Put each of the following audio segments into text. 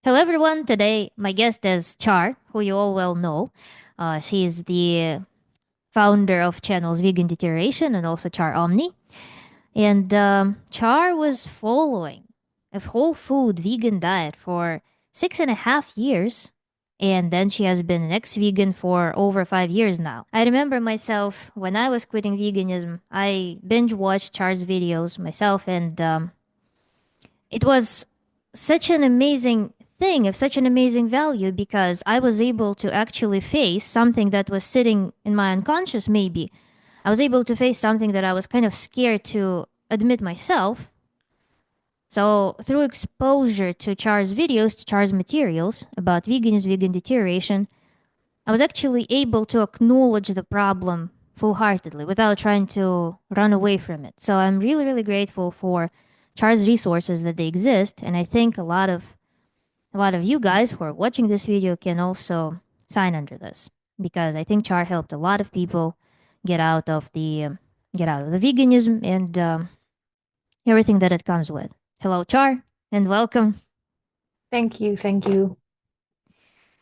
Hello, everyone. Today, my guest is Char, who you all well know. She is the founder of channels Vegan Deterioration and also Char Omni. And Char was following a whole food vegan diet for 6.5 years. And then she has been an ex vegan for over 5 years now. I remember myself when I was quitting veganism, I binge watched Char's videos myself, and it was such an amazing thing of such an amazing value because I was able to actually face something that was sitting in my unconscious, maybe. I was able to face something that I was kind of scared to admit myself. So, through exposure to Char's videos, to Char's materials about veganism, vegan deterioration, I was actually able to acknowledge the problem full heartedly without trying to run away from it. So, I'm really, really grateful for Char's resources that they exist. And I think a lot of you guys who are watching this video can also sign under this because I think Char helped a lot of people get out of the veganism and everything that it comes with. Hello, Char, and welcome. Thank you. Thank you.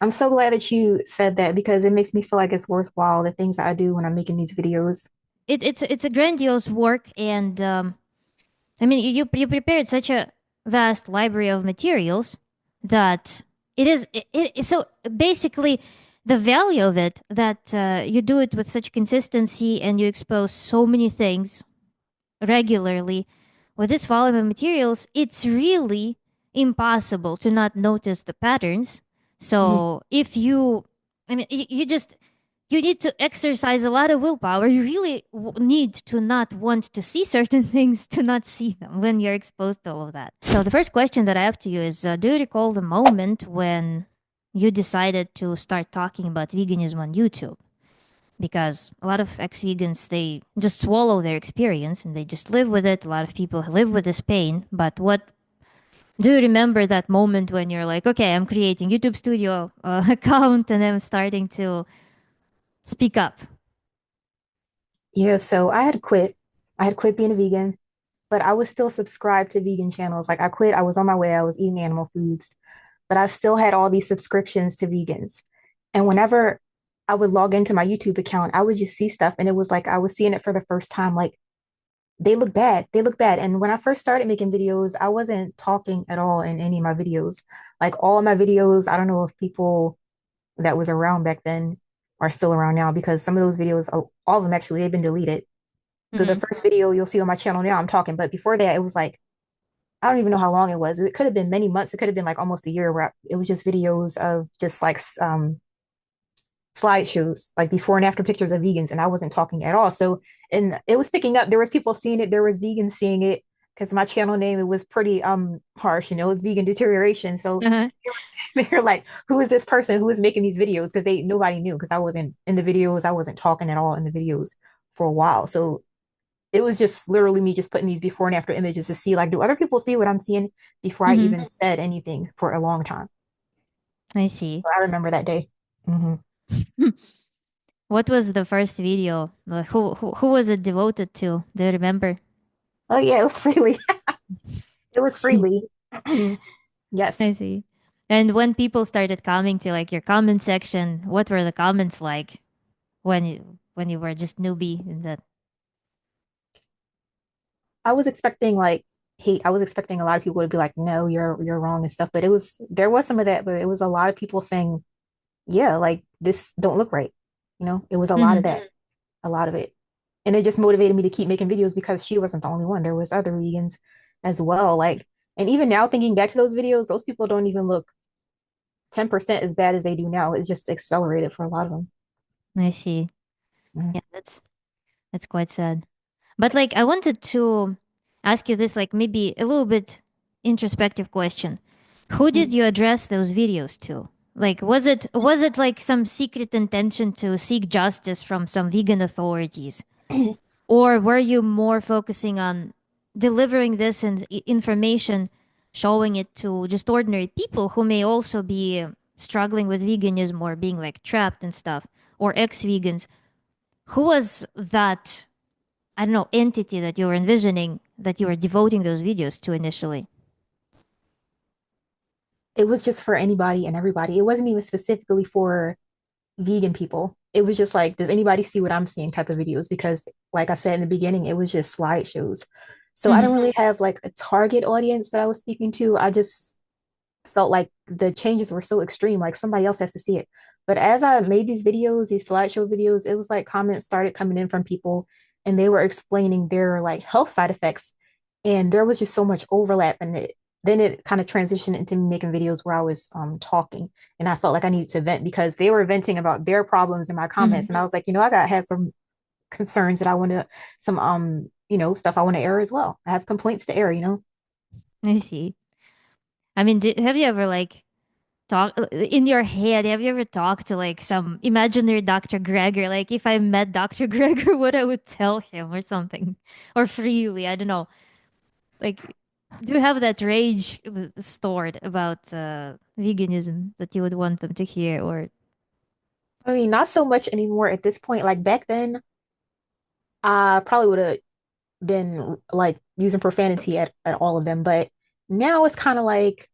I'm so glad that you said that because it makes me feel like it's worthwhile, the things that I do when I'm making these videos. It's a grandiose work, and I mean you prepared such a vast library of materials that so basically the value of it that you do it with such consistency and you expose so many things regularly with this volume of materials, it's really impossible to not notice the patterns. So if you, I mean, you just you need to exercise a lot of willpower. You really need to not want to see certain things to not see them when you're exposed to all of that. So the first question that I have to you is: do you recall the moment when you decided to start talking about veganism on YouTube? Because a lot of ex-vegans, they just swallow their experience and they just live with it. A lot of people live with this pain. But what do you remember that moment when you're like, okay, I'm creating YouTube studio account and I'm starting to speak up? Yeah, so I had quit. I had quit being a vegan, but I was still subscribed to vegan channels. Like I quit, I was on my way, I was eating animal foods, but I still had all these subscriptions to vegans. And whenever I would log into my YouTube account, I would just see stuff and it was like I was seeing it for the first time. Like they look bad. They look bad. And when I first started making videos, I wasn't talking at all in any of my videos. Like all of my videos, I don't know if people that was around back then are still around now because some of those videos, all of them actually, they've been deleted. So the Mm-hmm. first video you'll see on my channel now, I'm talking, but before that, it was like, I don't even know how long it was. It could have been many months. It could have been like almost a year where it was just videos of just like slideshows, like before and after pictures of vegans, and I wasn't talking at all. So, and it was picking up. There was people seeing it. There was vegans seeing it because my channel name it was pretty harsh. It was Vegan Deterioration. So Uh-huh. they're like, who is this person who is making these videos? Because they nobody knew because I wasn't in the videos. I wasn't talking at all in the videos for a while. So it was just literally me just putting these before and after images to see like, do other people see what I'm seeing before I Mm-hmm. even said anything for a long time. I see. So I remember that day. Hmm. What was the first video? Like, who was it devoted to? Do you remember? Oh yeah, it was freely. It was See. freely. Yes. I see. And when people started coming to like your comment section, what were the comments like when you were just newbie in that? I was expecting like hate. I was expecting a lot of people to be like, no, you're wrong and stuff. But there was some of that, but it was a lot of people saying, yeah, like this don't look right. It was a lot of Mm-hmm. that, a lot of it. And it just motivated me to keep making videos because she wasn't the only one. There was other vegans as well. Like, and even now thinking back to those videos, those people don't even look 10% as bad as they do now. It's just accelerated for a lot of them. I see. Mhm. Yeah, that's quite sad. But like I wanted to ask you this like maybe a little bit introspective question. Who did you address those videos to? Like was it like some secret intention to seek justice from some vegan authorities? Or were you more focusing on delivering this information, showing it to just ordinary people who may also be struggling with veganism or being like trapped and stuff, or ex vegans? Who was that, I don't know, entity that you were envisioning that you were devoting those videos to initially? it was just for anybody and everybody. It wasn't even specifically for vegan people. It was just like, does anybody see what I'm seeing type of videos? Because, like I said in the beginning, it was just slideshows. So I don't Mm-hmm. really have like a target audience that I was speaking to. I just felt like the changes were so extreme, like somebody else has to see it. But as I made these videos, these slideshow videos, it was like comments started coming in from people and they were explaining their like health side effects. And there was just so much overlap and then it kind of transitioned into me making videos where I was talking and I felt like I needed to vent because they were venting about their problems in my Mm-hmm. comments. And I was like, you know, had some concerns that I want to some stuff I want to air as well. I have complaints to air, you know. I see. I mean, have you ever like talk in your head? Have you ever talked to like some imaginary Dr. Gregor? Like if I met Dr. Gregor, what I would tell him or something, or freely, I don't know. Like, do you have that rage stored about veganism that you would want them to hear? Or I mean, not so much anymore at this point. Like back then, I probably would have been like using profanity at all of them. But now it's kind of like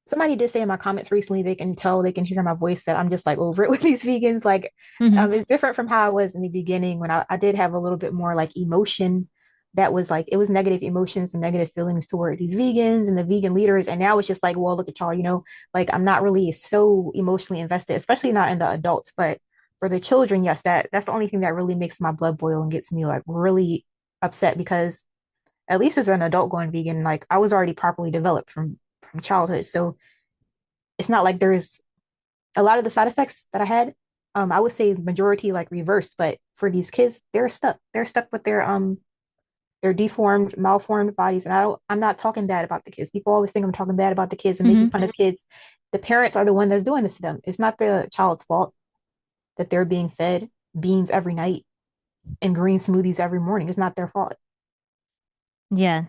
somebody did say in my comments recently, they can tell, they can hear my voice that I'm just like over it with these vegans. Like, mm-hmm. it's different from how I was in the beginning when I did have a little bit more like emotion that was like, it was negative emotions and negative feelings toward these vegans and the vegan leaders. And now it's just like, well, look at y'all, like I'm not really so emotionally invested, especially not in the adults, but for the children, yes, that's the only thing that really makes my blood boil and gets me like really upset because at least as an adult going vegan, like I was already properly developed from childhood. So it's not like there's a lot of the side effects that I had. I would say majority like reversed, but for these kids, they're stuck. They're stuck with their deformed, malformed bodies. And I'm not talking bad about the kids. People always think I'm talking bad about the kids and making Mm-hmm. fun of kids. The parents are the one that's doing this to them. It's not the child's fault that they're being fed beans every night and green smoothies every morning. It's not their fault. Yeah,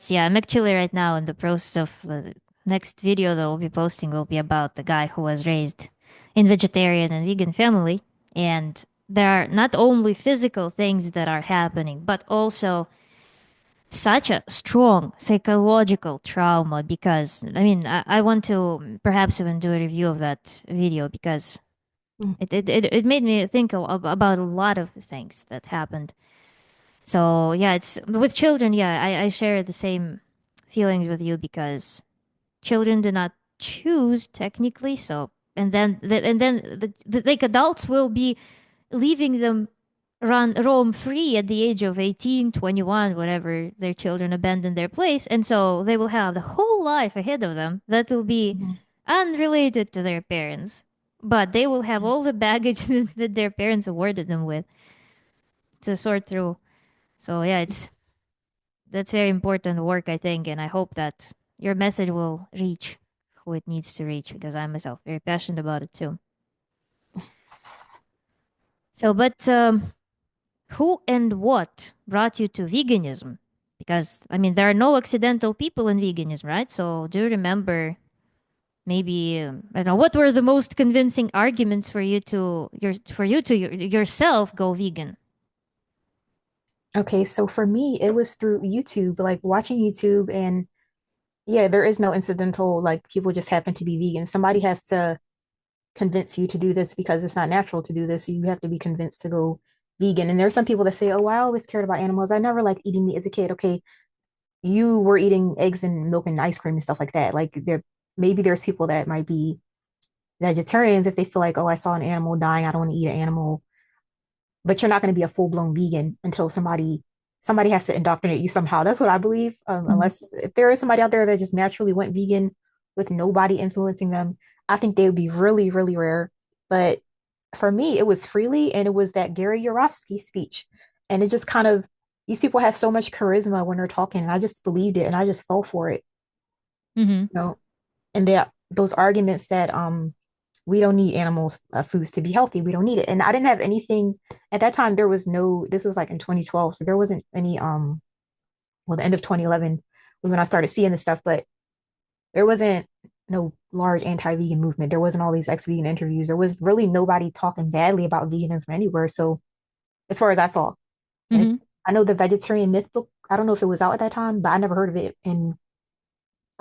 yeah. I'm actually right now in the process of next video that I'll be posting will be about the guy who was raised in vegetarian and vegan family, and there are not only physical things that are happening, but also such a strong psychological trauma. Because I mean, I want to perhaps even do a review of that video because Mm. it made me think about a lot of the things that happened. So yeah, it's with children. Yeah, I share the same feelings with you because children do not choose technically. So like adults will be leaving them run roam free at the age of 18, 21, whatever their children abandon their place, and so they will have the whole life ahead of them that will be Mhm. unrelated to their parents, but they will have all the baggage that their parents awarded them with to sort through. So yeah, it's that's very important work, I think, and I hope that your message will reach who it needs to reach because I myself very passionate about it too. So, but who and what brought you to veganism? Because I mean, there are no accidental people in veganism, right? So, do you remember maybe I don't know what were the most convincing arguments for you to yourself go vegan? Okay, so for me, it was through YouTube, like watching YouTube, and yeah, there is no incidental, like people just happen to be vegan. Somebody has to convince you to do this because it's not natural to do this. So you have to be convinced to go vegan. And there's some people that say, oh, I always cared about animals. I never liked eating meat as a kid. Okay, you were eating eggs and milk and ice cream and stuff like that. Like maybe there's people that might be vegetarians if they feel like, oh, I saw an animal dying. I don't want to eat an animal, but you're not going to be a full-blown vegan until somebody has to indoctrinate you somehow. That's what I believe. Mhm. Unless if there is somebody out there that just naturally went vegan with nobody influencing them, I think they would be really, really rare. But for me, it was Freelee and it was that Gary Yourofsky speech. And it just kind of these people have so much charisma when they're talking, and I just believed it and I just fell for it, Mhm. you know. And those arguments that we don't need animals foods to be healthy. We don't need it. And I didn't have anything at that time. There was no. This was like in 2012, so there wasn't any. Well, the end of 2011 was when I started seeing this stuff, but there wasn't no large anti-vegan movement. There wasn't all these ex-vegan interviews. There was really nobody talking badly about veganism anywhere. So as far as I saw, and Mhm. I know the vegetarian myth book. I don't know if it was out at that time, but I never heard of it. And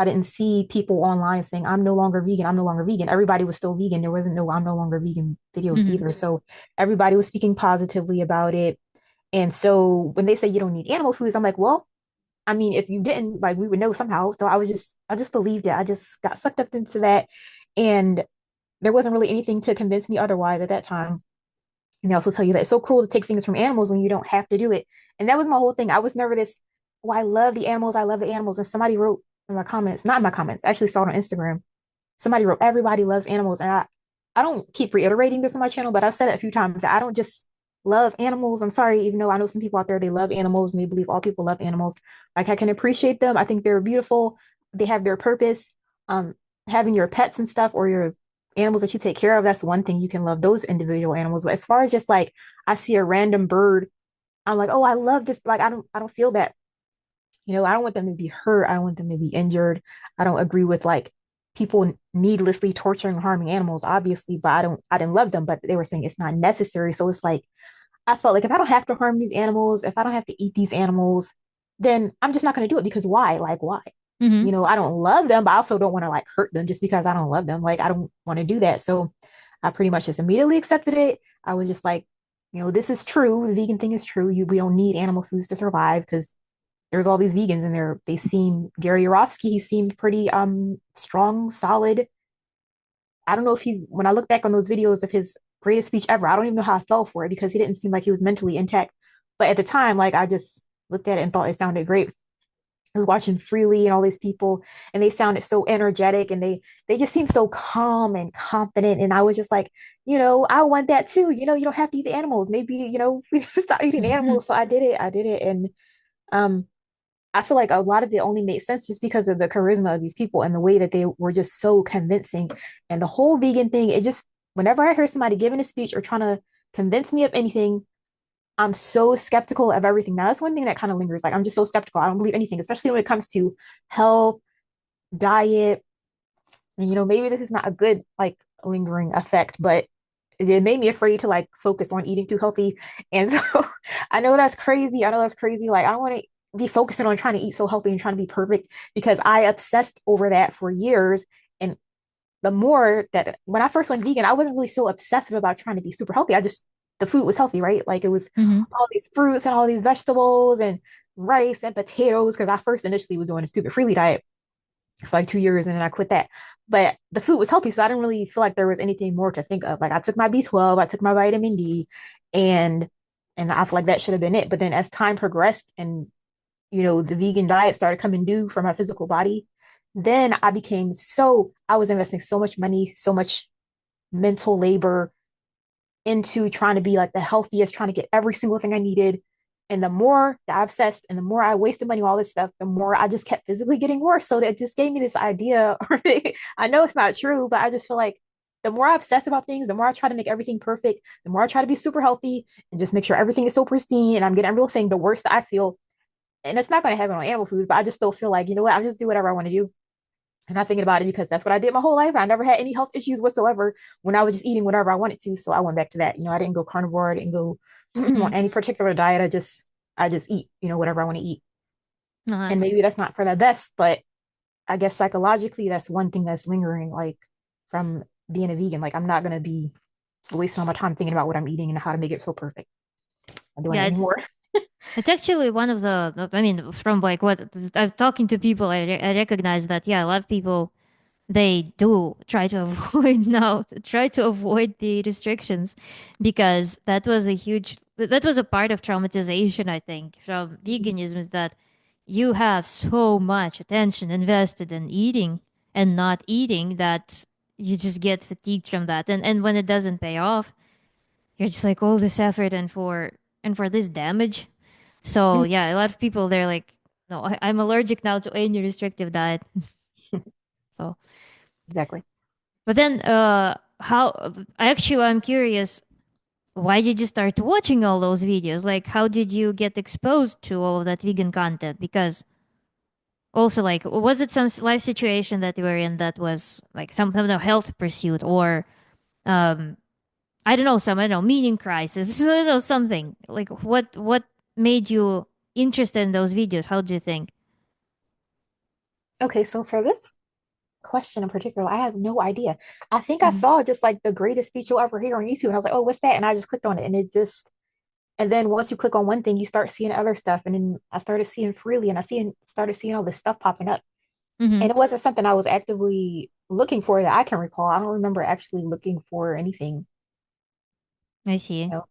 I didn't see people online saying, I'm no longer vegan, I'm no longer vegan. Everybody was still vegan. There wasn't no I'm no longer vegan videos Mm-hmm. either. So everybody was speaking positively about it. And so when they say you don't need animal foods, I'm like, well, I mean, if you didn't, like we would know somehow. So I just believed it. I just got sucked up into that. And there wasn't really anything to convince me otherwise at that time. And they also tell you that it's so cruel to take things from animals when you don't have to do it. And that was my whole thing. I was never this, oh, I love the animals. I love the animals. And somebody wrote in my comments, not in my comments, I actually saw it on Instagram. Somebody wrote, everybody loves animals. And I don't keep reiterating this on my channel, but I've said it a few times that I don't just love animals. I'm sorry, even though I know some people out there, they love animals and they believe all people love animals. Like I can appreciate them. I think they're beautiful. They have their purpose. Um, Having your pets and stuff or your animals that you take care of, that's one thing you can love those individual animals. But as far as just like I see a random bird, I'm like, oh, I love this. Like I don't feel that. You know, I don't want them to be hurt. I don't want them to be injured. I don't agree with like people needlessly torturing and harming animals, obviously, but I didn't love them, but they were saying it's not necessary. So it's like I felt like if I don't have to harm these animals, if I don't have to eat these animals, then I'm just not going to do it because why? Like why? Mm-hmm. You know, I don't love them, but I also don't want to like hurt them just because I don't love them. Like I don't want to do that. So I pretty much just immediately accepted it. I was just like, you know, this is true. The vegan thing is true. We don't need animal foods to survive because there's all these vegans in there. They seem Gary Yourofsky, he seemed pretty strong, solid. I don't know if he's when I look back on those videos of his greatest speech ever, I don't even know how I fell for it because he didn't seem like he was mentally intact. But at the time, like I just looked at it and thought it sounded great. I was watching Freelee and all these people, and they sounded so energetic, and they just seemed so calm and confident. And I was just like, you know, I want that too. You know, you don't have to eat the animals. Maybe you know, we stop eating animals. So I did it. I did it, and um, I feel like a lot of it only made sense just because of the charisma of these people and the way that they were just so convincing. And the whole vegan thing, it just, whenever I hear somebody giving a speech or trying to convince me of anything, I'm so skeptical of everything. Now, that's one thing that kind of lingers. Like, I'm just so skeptical. I don't believe anything, especially when it comes to health, diet. And, you know, maybe this is not a good, like, lingering effect, but it made me afraid to like focus on eating too healthy. And so I know that's crazy. I know that's crazy. Like I don't want to be focusing on trying to eat so healthy and trying to be perfect because I obsessed over that for years. And the more that when I first went vegan, I wasn't really so obsessive about trying to be super healthy. I just the food was healthy, right? Like it was Mm-hmm. all these fruits and all these vegetables and rice and potatoes because I first initially was doing a stupid freely diet for like 2 years and then I quit that. But the food was healthy, so I didn't really feel like there was anything more to think of. Like I took my B12, I took my vitamin D, and I feel like that should have been it. But then as time progressed and you know the vegan diet started coming due for my physical body, then I was investing so much money, so much mental labor into trying to be like the healthiest, trying to get every single thing I needed. And the more that I obsessed and the more I wasted money on all this stuff, the more I just kept physically getting worse. So that just gave me this idea. I know it's not true, but I just feel like the more I obsess about things, the more I try to make everything perfect, the more I try to be super healthy and just make sure everything is so pristine and I'm getting every little thing, the worse that I feel. And it's not going to happen on animal foods, but I just still feel like, you know what, I just do whatever I want to do. I'm not thinking about it because that's what I did my whole life. I never had any health issues whatsoever when I was just eating whatever I wanted to. So I went back to that. You know, I didn't go carnivore. I didn't go Mm-hmm. on any particular diet. I just eat, you know, whatever I want to eat. Uh-huh. And maybe that's not for the best, but I guess psychologically, that's one thing that's lingering, like from being a vegan. Like I'm not going to be wasting all my time thinking about what I'm eating and how to make it so perfect. I'm doing it Yeah, anymore. it's actually one of I mean, from like what I'm talking to people, I recognize that, yeah, a lot of people, they do try to avoid now, try to avoid the restrictions because that was a part of traumatization, I think, from veganism is that you have so much attention invested in eating and not eating that you just get fatigued from that. And when it doesn't pay off, you're just like all this effort and for this damage. So yeah, a lot of people they're like, no, I'm allergic now to any restrictive diet. So, Exactly. but then, how? Actually, I'm curious. Why did you start watching all those videos? Like, how did you get exposed to all of that vegan content? Because also, like, was it some life situation that you were in that was like some health pursuit or um I don't know, some I don't know meaning crisis, I don't know something like what made you interested in those videos? How do you think? Okay, so for this question in particular, I have no idea. I think I Hmm. saw just like the greatest speech you'll ever hear on YouTube, and I was like, oh, what's that? And I just clicked on it, and it just, and then once you click on one thing, you start seeing other stuff, and then I started seeing Freelee, and started seeing all this stuff popping up, Hmm. and it wasn't something I was actively looking for that I can recall. I don't remember actually looking for anything, I see. you know.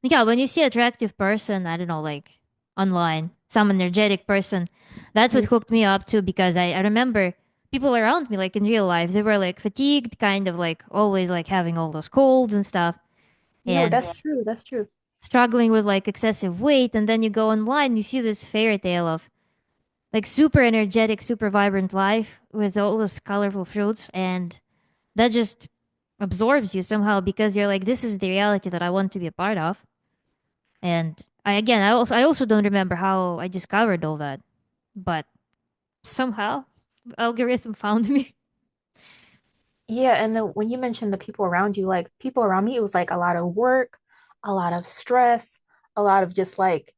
Yeah, when you see attractive person, I don't know, like online, some energetic person, that's what Mhm. hooked me up too because I remember people around me, like in real life, they were like fatigued, kind of like always like having all those colds and stuff No, and that's true. That's true. struggling with like excessive weight. And then you go online, you see this fairy tale of like super energetic, super vibrant life with all those colorful fruits. And that just absorbs you somehow because you're like, this is the reality that I want to be a part of. And I also don't remember how I discovered all that, but somehow the algorithm found me. Yeah, and when you mentioned the people around you, like people around me, it was like a lot of work, a lot of stress, a lot of just like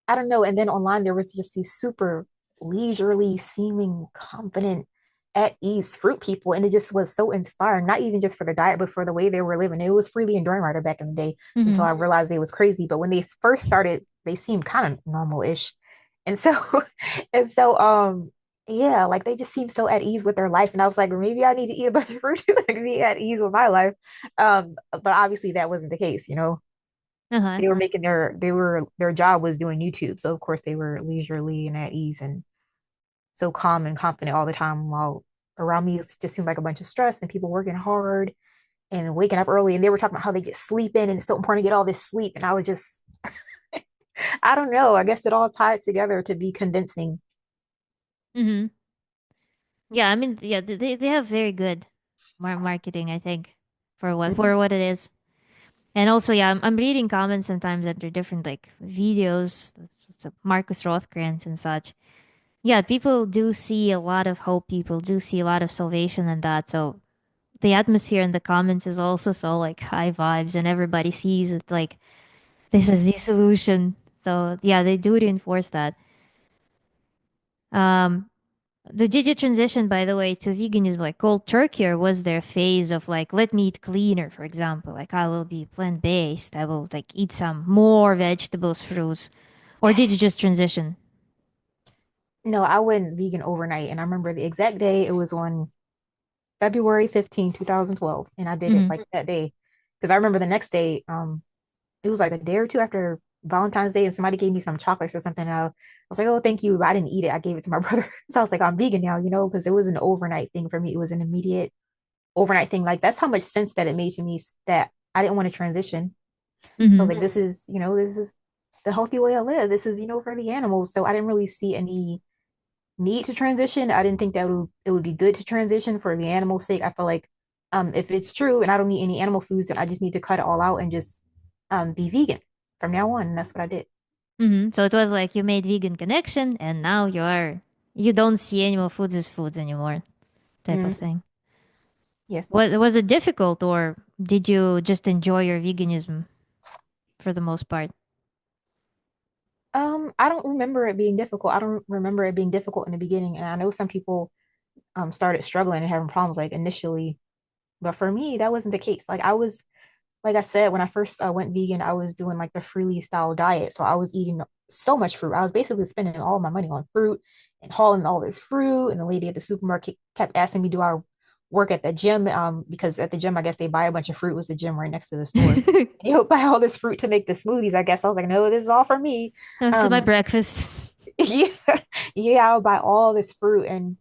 I don't know. And then online, there was just these super leisurely, seeming confident, at ease fruit people. And it just was so inspiring, not even just for the diet, but for the way they were living. It was Freely and Dorn Rider back in the day until Hmm. I realized they was crazy. But when they first started, they seemed kind of normal-ish. And so, and so, yeah, like they just seemed so at ease with their life. And I was like, maybe I need to eat a bunch of fruit to like be at ease with my life. But obviously that wasn't the case, you know. Uh huh. They were making their job was doing YouTube. So of course they were leisurely and at ease and so calm and confident all the time while around me it just seemed like a bunch of stress and people working hard and waking up early and they were talking about how they get sleep in and it's so important to get all this sleep. And I was just I don't know. I guess it all tied together to be convincing. Hmm. Yeah, I mean, yeah, they have very good marketing, I think, Mhm. for what it is. And also, yeah, I'm reading comments sometimes under different like videos, so Marcus Rothkrantz and such. Yeah, people do see a lot of hope. People do see a lot of salvation in that. So the atmosphere in the comments is also so like high vibes, and everybody sees it like this is the solution. So yeah, they do reinforce that. Um, the did you transition, by the way, to veganism like cold turkey, or was there a phase of like let me eat cleaner, for example, like I will be plant based, I will like eat some more vegetables, fruits, or did you just transition? No, I went vegan overnight and I remember the exact day it was on February 15, 2012. And I did it Mm-hmm. like that day. Because I remember the next day, it was like a day or two after Valentine's Day, and somebody gave me some chocolates or something. And I was like, oh, thank you. But I didn't eat it. I gave it to my brother. So I was like, I'm vegan now, you know, because it was an overnight thing for me. It was an immediate overnight thing. Like that's how much sense that it made to me that I didn't want to transition. So I Mm-hmm. was like, this is, you know, this is the healthy way to live. This is, you know, for the animals. So I didn't really see any need to transition. I didn't think that it would be good to transition for the animal's sake. I feel like if it's true and I don't need any animal foods, then I just need to cut it all out and just be vegan from now on. And that's what I did. Mm-hmm. So it was like you made vegan connection, and now you don't see animal foods as foods anymore, type of Mm, thing. yeah. Was it difficult, or did you just enjoy your veganism for the most part? I don't remember it being difficult. I don't remember it being difficult in the beginning. And I know some people started struggling and having problems like initially, but for me, that wasn't the case. Like I said, when I first went vegan, I was doing like the Freelee style diet. So I was eating so much fruit. I was basically spending all my money on fruit and hauling all this fruit. And the lady at the supermarket kept asking me, do I work at the gym? Because at the gym, I guess they buy a bunch of fruit. It was the gym right next to the store. They would buy all this fruit to make the smoothies. I guess I was like, no, this is all for me. This is my Um, breakfast. yeah, yeah, I would buy all this fruit. And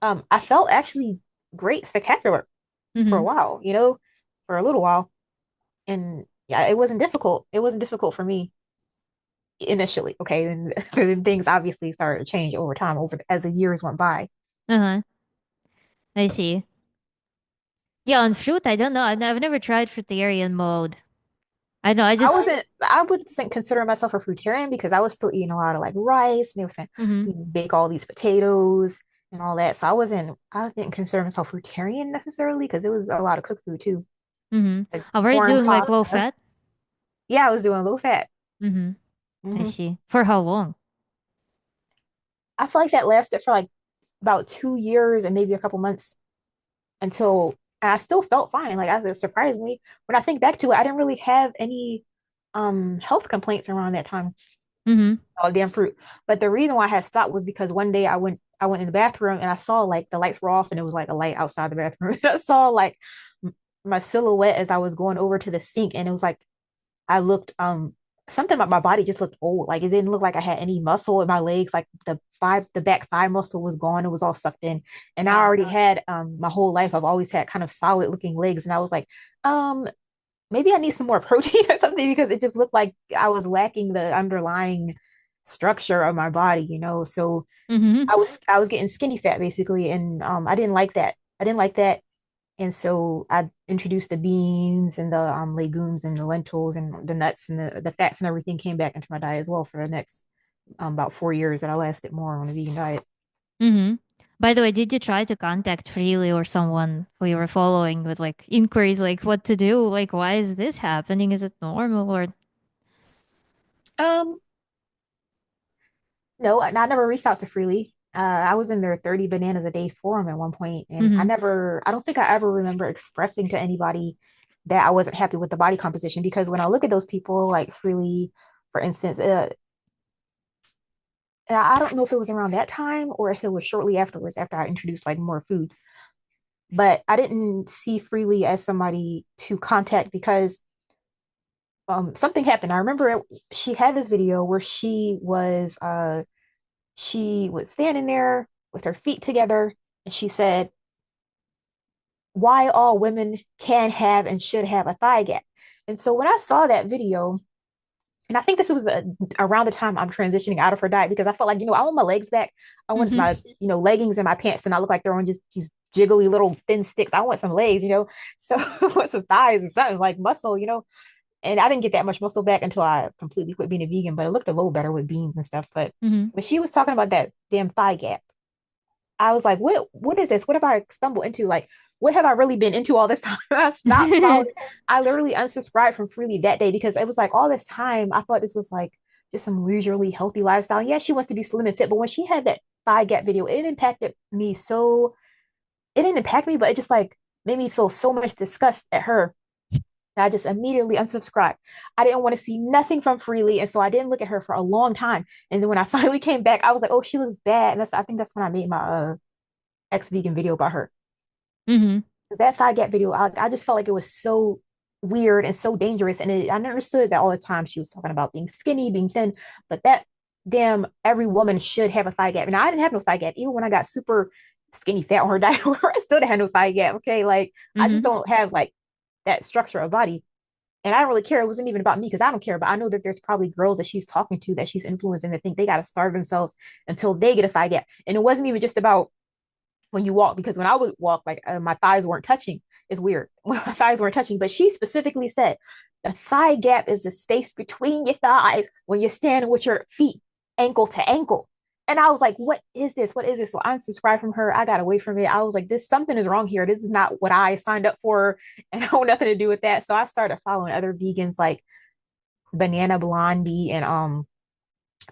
I felt actually great, spectacular for a Mm-hmm. while, you know, for a little while. And yeah, it wasn't difficult. It wasn't difficult for me initially. Okay, and then things obviously started to change over time, as the years went by. Uh-huh. I see. Yeah, on fruit, I don't know. I've never tried fruitarian mode. I know. I I just. wasn't. I wouldn't consider myself a fruitarian because I was still eating a lot of like rice, and they were saying Mm-hmm. you bake all these potatoes and all that. So I wasn't. I didn't consider myself fruitarian necessarily because it was a lot of cooked food too, Mm-hmm. like Oh, were you corn doing like low pasta. fat? Yeah, I was doing low fat. Mm-hmm. I Hmm see. For how long? I feel like that lasted for like about 2 years and maybe a couple months until, and I still felt fine. Like I surprisingly, when I think back to it, I didn't really have any health complaints around that time. Mm-hmm. All damn fruit. But the reason why I had stopped was because one day I went in the bathroom and I saw like the lights were off and it was like a light outside the bathroom. I saw like my silhouette as I was going over to the sink and it was like I looked something about my body just looked old. Like it didn't look like I had any muscle in my legs. Like the back thigh muscle was gone. It was all sucked in. And I Wow. already had my whole life I've always had kind of solid looking legs. And I was like, um, maybe I need some more protein or something because it just looked like I was lacking the underlying structure of my body. So Mm-hmm. I was getting skinny fat basically, and I didn't like that. I didn't like that, and so I introduced the beans and the legumes and the lentils and the nuts and the fats and everything came back into my diet as well for the next about 4 years that I lasted more on a vegan diet. Mm-hmm. By the way, did you try to contact Freely or someone who you were following with like inquiries like what to do? Like why is this happening? Is it normal or Um, no, I never reached out to Freely. I was in their 30 bananas a day forum at one point, and mm-hmm. I don't think I ever remember expressing to anybody that I wasn't happy with the body composition because when I look at those people like Freely, for instance, I don't know if it was around that time or if it was shortly afterwards after I introduced like more foods, but I didn't see Freely as somebody to contact because something happened. I remember she had this video where she was standing there with her feet together and she said, why all women can have and should have a thigh gap. And so when I saw that video, and I think this was around the time I'm transitioning out of her diet because I felt like, I want my legs back. I want Mm-hmm. my, leggings and my pants to not look like they're on just these jiggly little thin sticks. I want some legs. So I want some thighs and something like muscle. And I didn't get that much muscle back until I completely quit being a vegan, but it looked a little better with beans and stuff. But Mm-hmm. when she was talking about that damn thigh gap, I was like, what is this? What have I stumbled into? Like, what have I really been into all this time? I stopped following. I literally unsubscribed from Freely that day because it was like all this time I thought this was like just some leisurely healthy lifestyle. Yeah, she wants to be slim and fit, but when she had that thigh gap video, it impacted me so it didn't impact me, but it just like made me feel so much disgust at her that I just immediately unsubscribed. I didn't want to see nothing from Freely, and so I didn't look at her for a long time. And then when I finally came back, I was like, "Oh, she looks bad." And I think that's when I made my ex-vegan video about her. Mm-hmm. Because that thigh gap video, I just felt like it was so weird and so dangerous. And I understood that all the time she was talking about being skinny, being thin, but that damn every woman should have a thigh gap. And I didn't have no thigh gap. Even when I got super skinny fat on her diet, I still didn't have no thigh gap. Okay. Like I just Mm-hmm. don't have like that structure of body. And I don't really care. It wasn't even about me because I don't care. But I know that there's probably girls that she's talking to that she's influencing that think they got to starve themselves until they get a thigh gap. And it wasn't even just about when you walk because when I would walk, like my thighs weren't touching. It's weird. My thighs weren't touching, but she specifically said the thigh gap is the space between your thighs when you're standing with your feet ankle to ankle. And I was like, what is this? What is this? So I unsubscribed from her. I got away from it. I was like, this something is wrong here. This is not what I signed up for. And I want nothing to do with that. So I started following other vegans like Banana Blondie and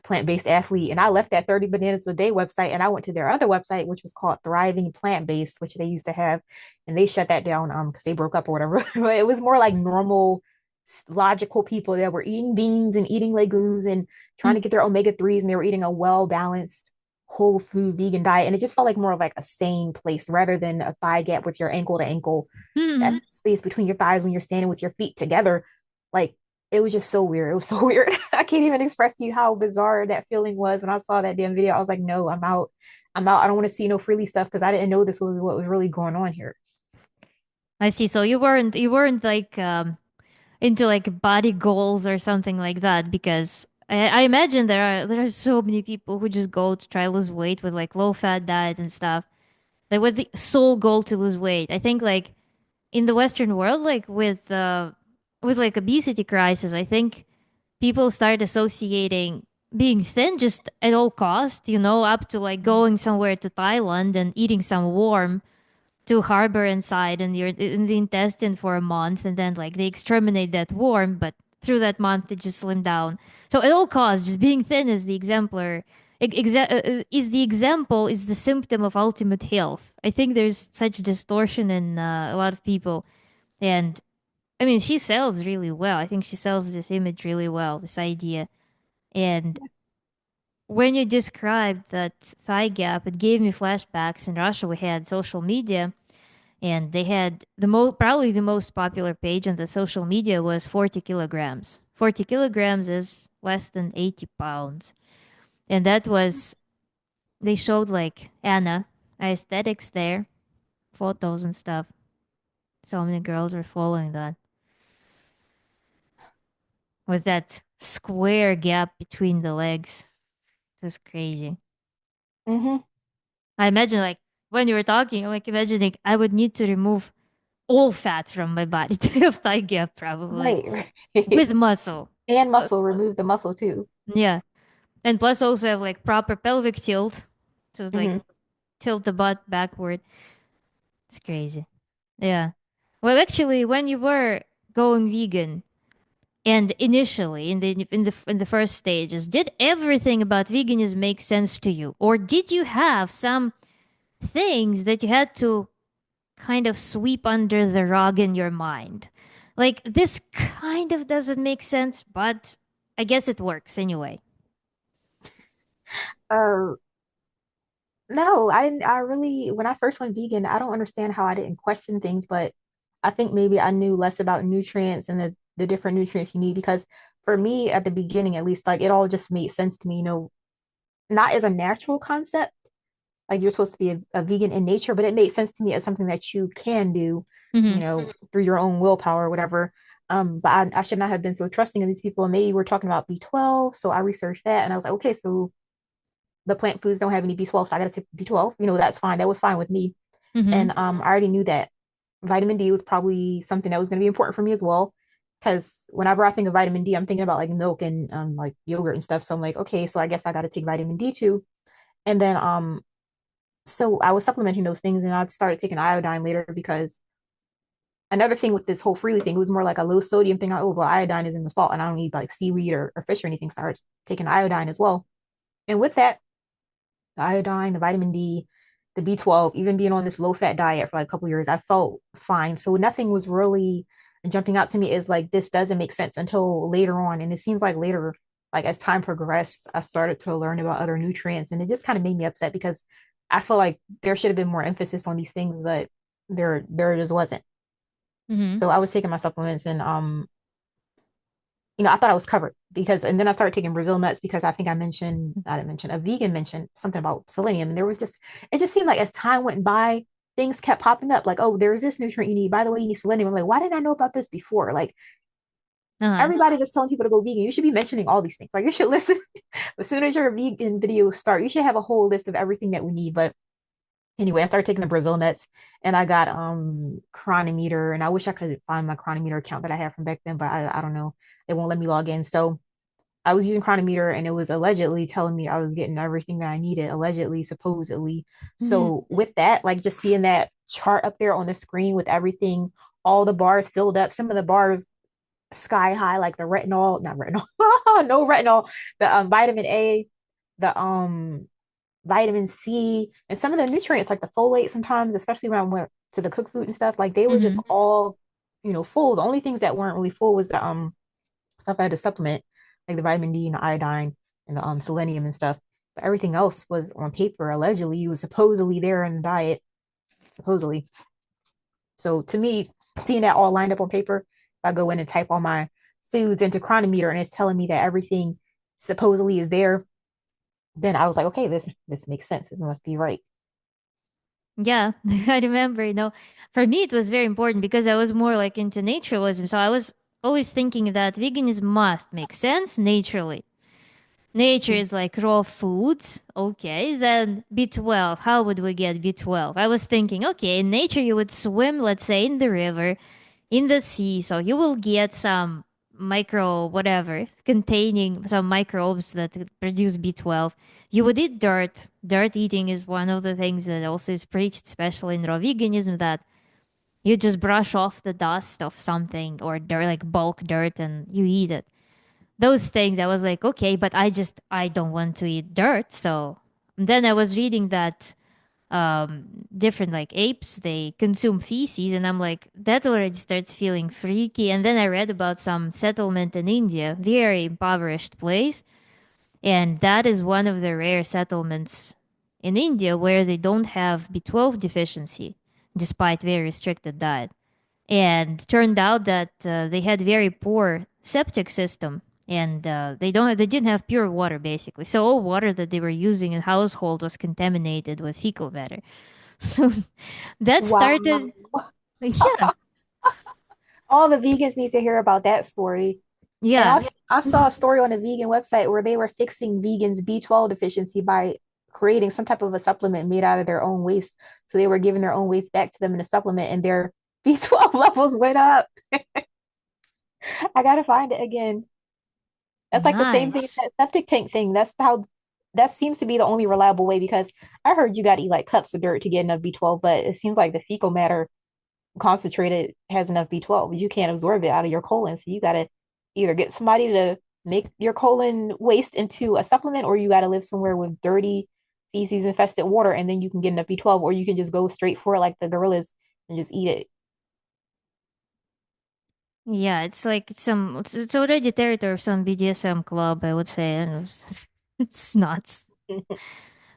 plant-based athlete, and I left that 30 bananas a day website and I went to their other website which was called Thriving Plant-Based, which they used to have, and they shut that down because they broke up or whatever. But it was more like normal logical people that were eating beans and eating legumes and trying to get their omega-3s, and they were eating a well-balanced whole food vegan diet, and it just felt like more of like a sane place rather than a thigh gap with your ankle to ankle. That's Mm-hmm. the space between your thighs when you're standing with your feet together. Like it was just so weird. It was so weird. I can't even express to you how bizarre that feeling was when I saw that damn video. I was like, no, I'm out. I'm out. I don't want to see no Freely stuff because I didn't know this was what was really going on here. I see. So you weren't like into like body goals or something like that because I imagine there are so many people who just go to try to lose weight with like low fat diet and stuff. Like with the sole goal to lose weight. I think like in the Western world, like with like obesity crisis, I think people start associating being thin just at all cost, up to like going somewhere to Thailand and eating some worm to harbor inside in the intestine for a month, and then like they exterminate that worm, but through that month they just slim down. So at all costs, just being thin is the exemplar Is the example is the symptom of ultimate health. I think there's such distortion in a lot of people, and I mean she sells really well. I think she sells this image really well, this idea. And when you described that thigh gap, it gave me flashbacks. In Russia, we had social media, and they had probably the most popular page on the social media was 40 kilograms. 40 kilograms is less than 80 pounds. And that was, they showed like Anna, aesthetics there, photos and stuff. So many girls were following that with that square gap between the legs. It was crazy. Hmm. I imagine, like, when you were talking, I'm like imagining I would need to remove all fat from my body to have thigh gap, probably Right. with muscle. And Uh, muscle, remove the muscle too. yeah. And plus also have like proper pelvic tilt to like Hmm. tilt the butt backward. It's crazy. Yeah. Well, actually, when you were going vegan and initially in the first stages, did everything about veganism make sense to you, or did you have some things that you had to kind of sweep under the rug in your mind? Like this kind of doesn't make sense, but I guess it works anyway. Uh, no, I didn't. I really, when I first went vegan, I don't understand how I didn't question things, but I think maybe I knew less about nutrients and the different nutrients you need because for me at the beginning, at least, like it all just made sense to me, not as a natural concept, like you're supposed to be a vegan in nature, but it made sense to me as something that you can do, Mm-hmm. through your own willpower or whatever. But I should not have been so trusting of these people. And they were talking about B12. So I researched that and I was like, okay, so the plant foods don't have any B12. So I got to take B12. That's fine. That was fine with me. Mm-hmm. And I already knew that vitamin D was probably something that was going to be important for me as well. Because whenever I think of vitamin D, I'm thinking about like milk and like yogurt and stuff. So I'm like, okay, so I guess I got to take vitamin D too. And then so I was supplementing those things and I started taking iodine later because another thing with this whole Freelee thing, it was more like a low sodium thing. Oh, well, iodine is in the salt and I don't need like seaweed or fish or anything. So I started taking iodine as well. And with that, the iodine, the vitamin D, the B12, even being on this low fat diet for like a couple years, I felt fine. So nothing was really jumping out to me as like this doesn't make sense until later on. And it seems like later, like as time progressed, I started to learn about other nutrients and it just kind of made me upset because I feel like there should have been more emphasis on these things, but there just wasn't. Mm-hmm. So I was taking my supplements and I thought I was covered because, and then I started taking Brazil nuts because I think I didn't mention, a vegan mentioned something about selenium. And there was just, it just seemed like as time went by, things kept popping up like, oh, there's this nutrient you need. By the way, you need selenium. I'm like, why didn't I know about this before? Like, Uh-huh. everybody that's telling people to go vegan, you should be mentioning all these things. Like, you should listen. As soon as your vegan videos start, you should have a whole list of everything that we need. But anyway, I started taking the Brazil nuts and I got chronometer and I wish I could find my chronometer account that I had from back then, but I don't know. It won't let me log in. So I was using chronometer and it was allegedly telling me I was getting everything that I needed, allegedly, supposedly. Mm-hmm. So with that, like just seeing that chart up there on the screen with everything, all the bars filled up, some of the bars sky high, like the retinol, not retinol, no retinol, the vitamin A, the vitamin C, and some of the nutrients like the folate sometimes, especially when I went to the cook food and stuff, like they were just Mm-hmm. all, full. The only things that weren't really full was the stuff I had to supplement, like the vitamin D and the iodine and the selenium and stuff. But everything else was on paper, allegedly. It was supposedly there in the diet, supposedly. So to me, seeing that all lined up on paper, if I go in and type all my foods into Chronometer and it's telling me that everything supposedly is there, then I was like, okay, this makes sense. This must be right. Yeah, I remember, for me it was very important because I was more like into naturalism. So I was always thinking that veganism must make sense naturally. Nature is like raw foods. Okay, then B12. How would we get B12? I was thinking, okay, in nature you would swim, let's say, in the river, in the sea. So you will get some micro whatever containing some microbes that produce B12. You would eat dirt. Dirt eating is one of the things that also is preached, especially in raw veganism, that you just brush off the dust of something or dirt, like bulk dirt, and you eat it. those things, I was like, okay, but I don't want to eat dirt. So then I was reading that different like apes, they consume feces, and I'm like, that already starts feeling freaky. And then I read about some settlement in India, very impoverished place, and that is one of the rare settlements in India where they don't have B12 deficiency despite very restricted diet. And turned out that they had very poor septic system, and they didn't have pure water basically. So all water that they were using in household was contaminated with fecal matter. So that Wow. started, yeah, All the vegans need to hear about that story. And yeah, I saw a story on a vegan website where they were fixing vegans' B12 deficiency by creating some type of a supplement made out of their own waste. So they were giving their own waste back to them in a supplement, and their B12 levels went up. I gotta find it again. That's like the same thing as nice. that septic tank thing. That seems to be the only reliable way because I heard you got to eat like cups of dirt to get enough B12, but it seems like the fecal matter concentrated has enough B12. You can't absorb it out of your colon. So you got to either get somebody to make your colon waste into a supplement, or you got to live somewhere with dirty feces infested water, and then you can get enough B12, or you can just go straight for it like the gorillas and just eat Yeah, it's like it's already territory of some BDSM club, I would say, and it's nuts. it.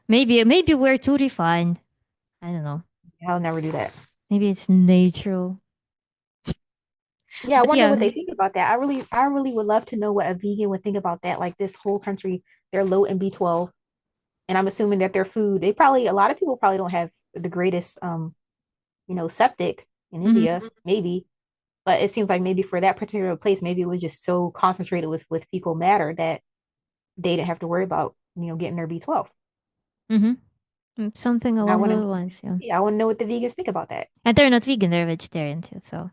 Maybe we're too refined. I don't know. I'll never do that. Maybe it's natural. Yeah, I But wonder yeah, what they think about that. I really would love to know what a vegan would think about that. Like this whole country, they're low in B12, and I'm assuming that their food, they probably a lot of people probably don't have the greatest septic in hmm, India, maybe. But it seems like maybe for that particular place, maybe it was just so concentrated with fecal matter that they didn't have to worry about, getting their B12. hmm, something And I along want to, those lines. Yeah, yeah, I want to know what the vegans think about that. and they're not vegan; they're vegetarian too. So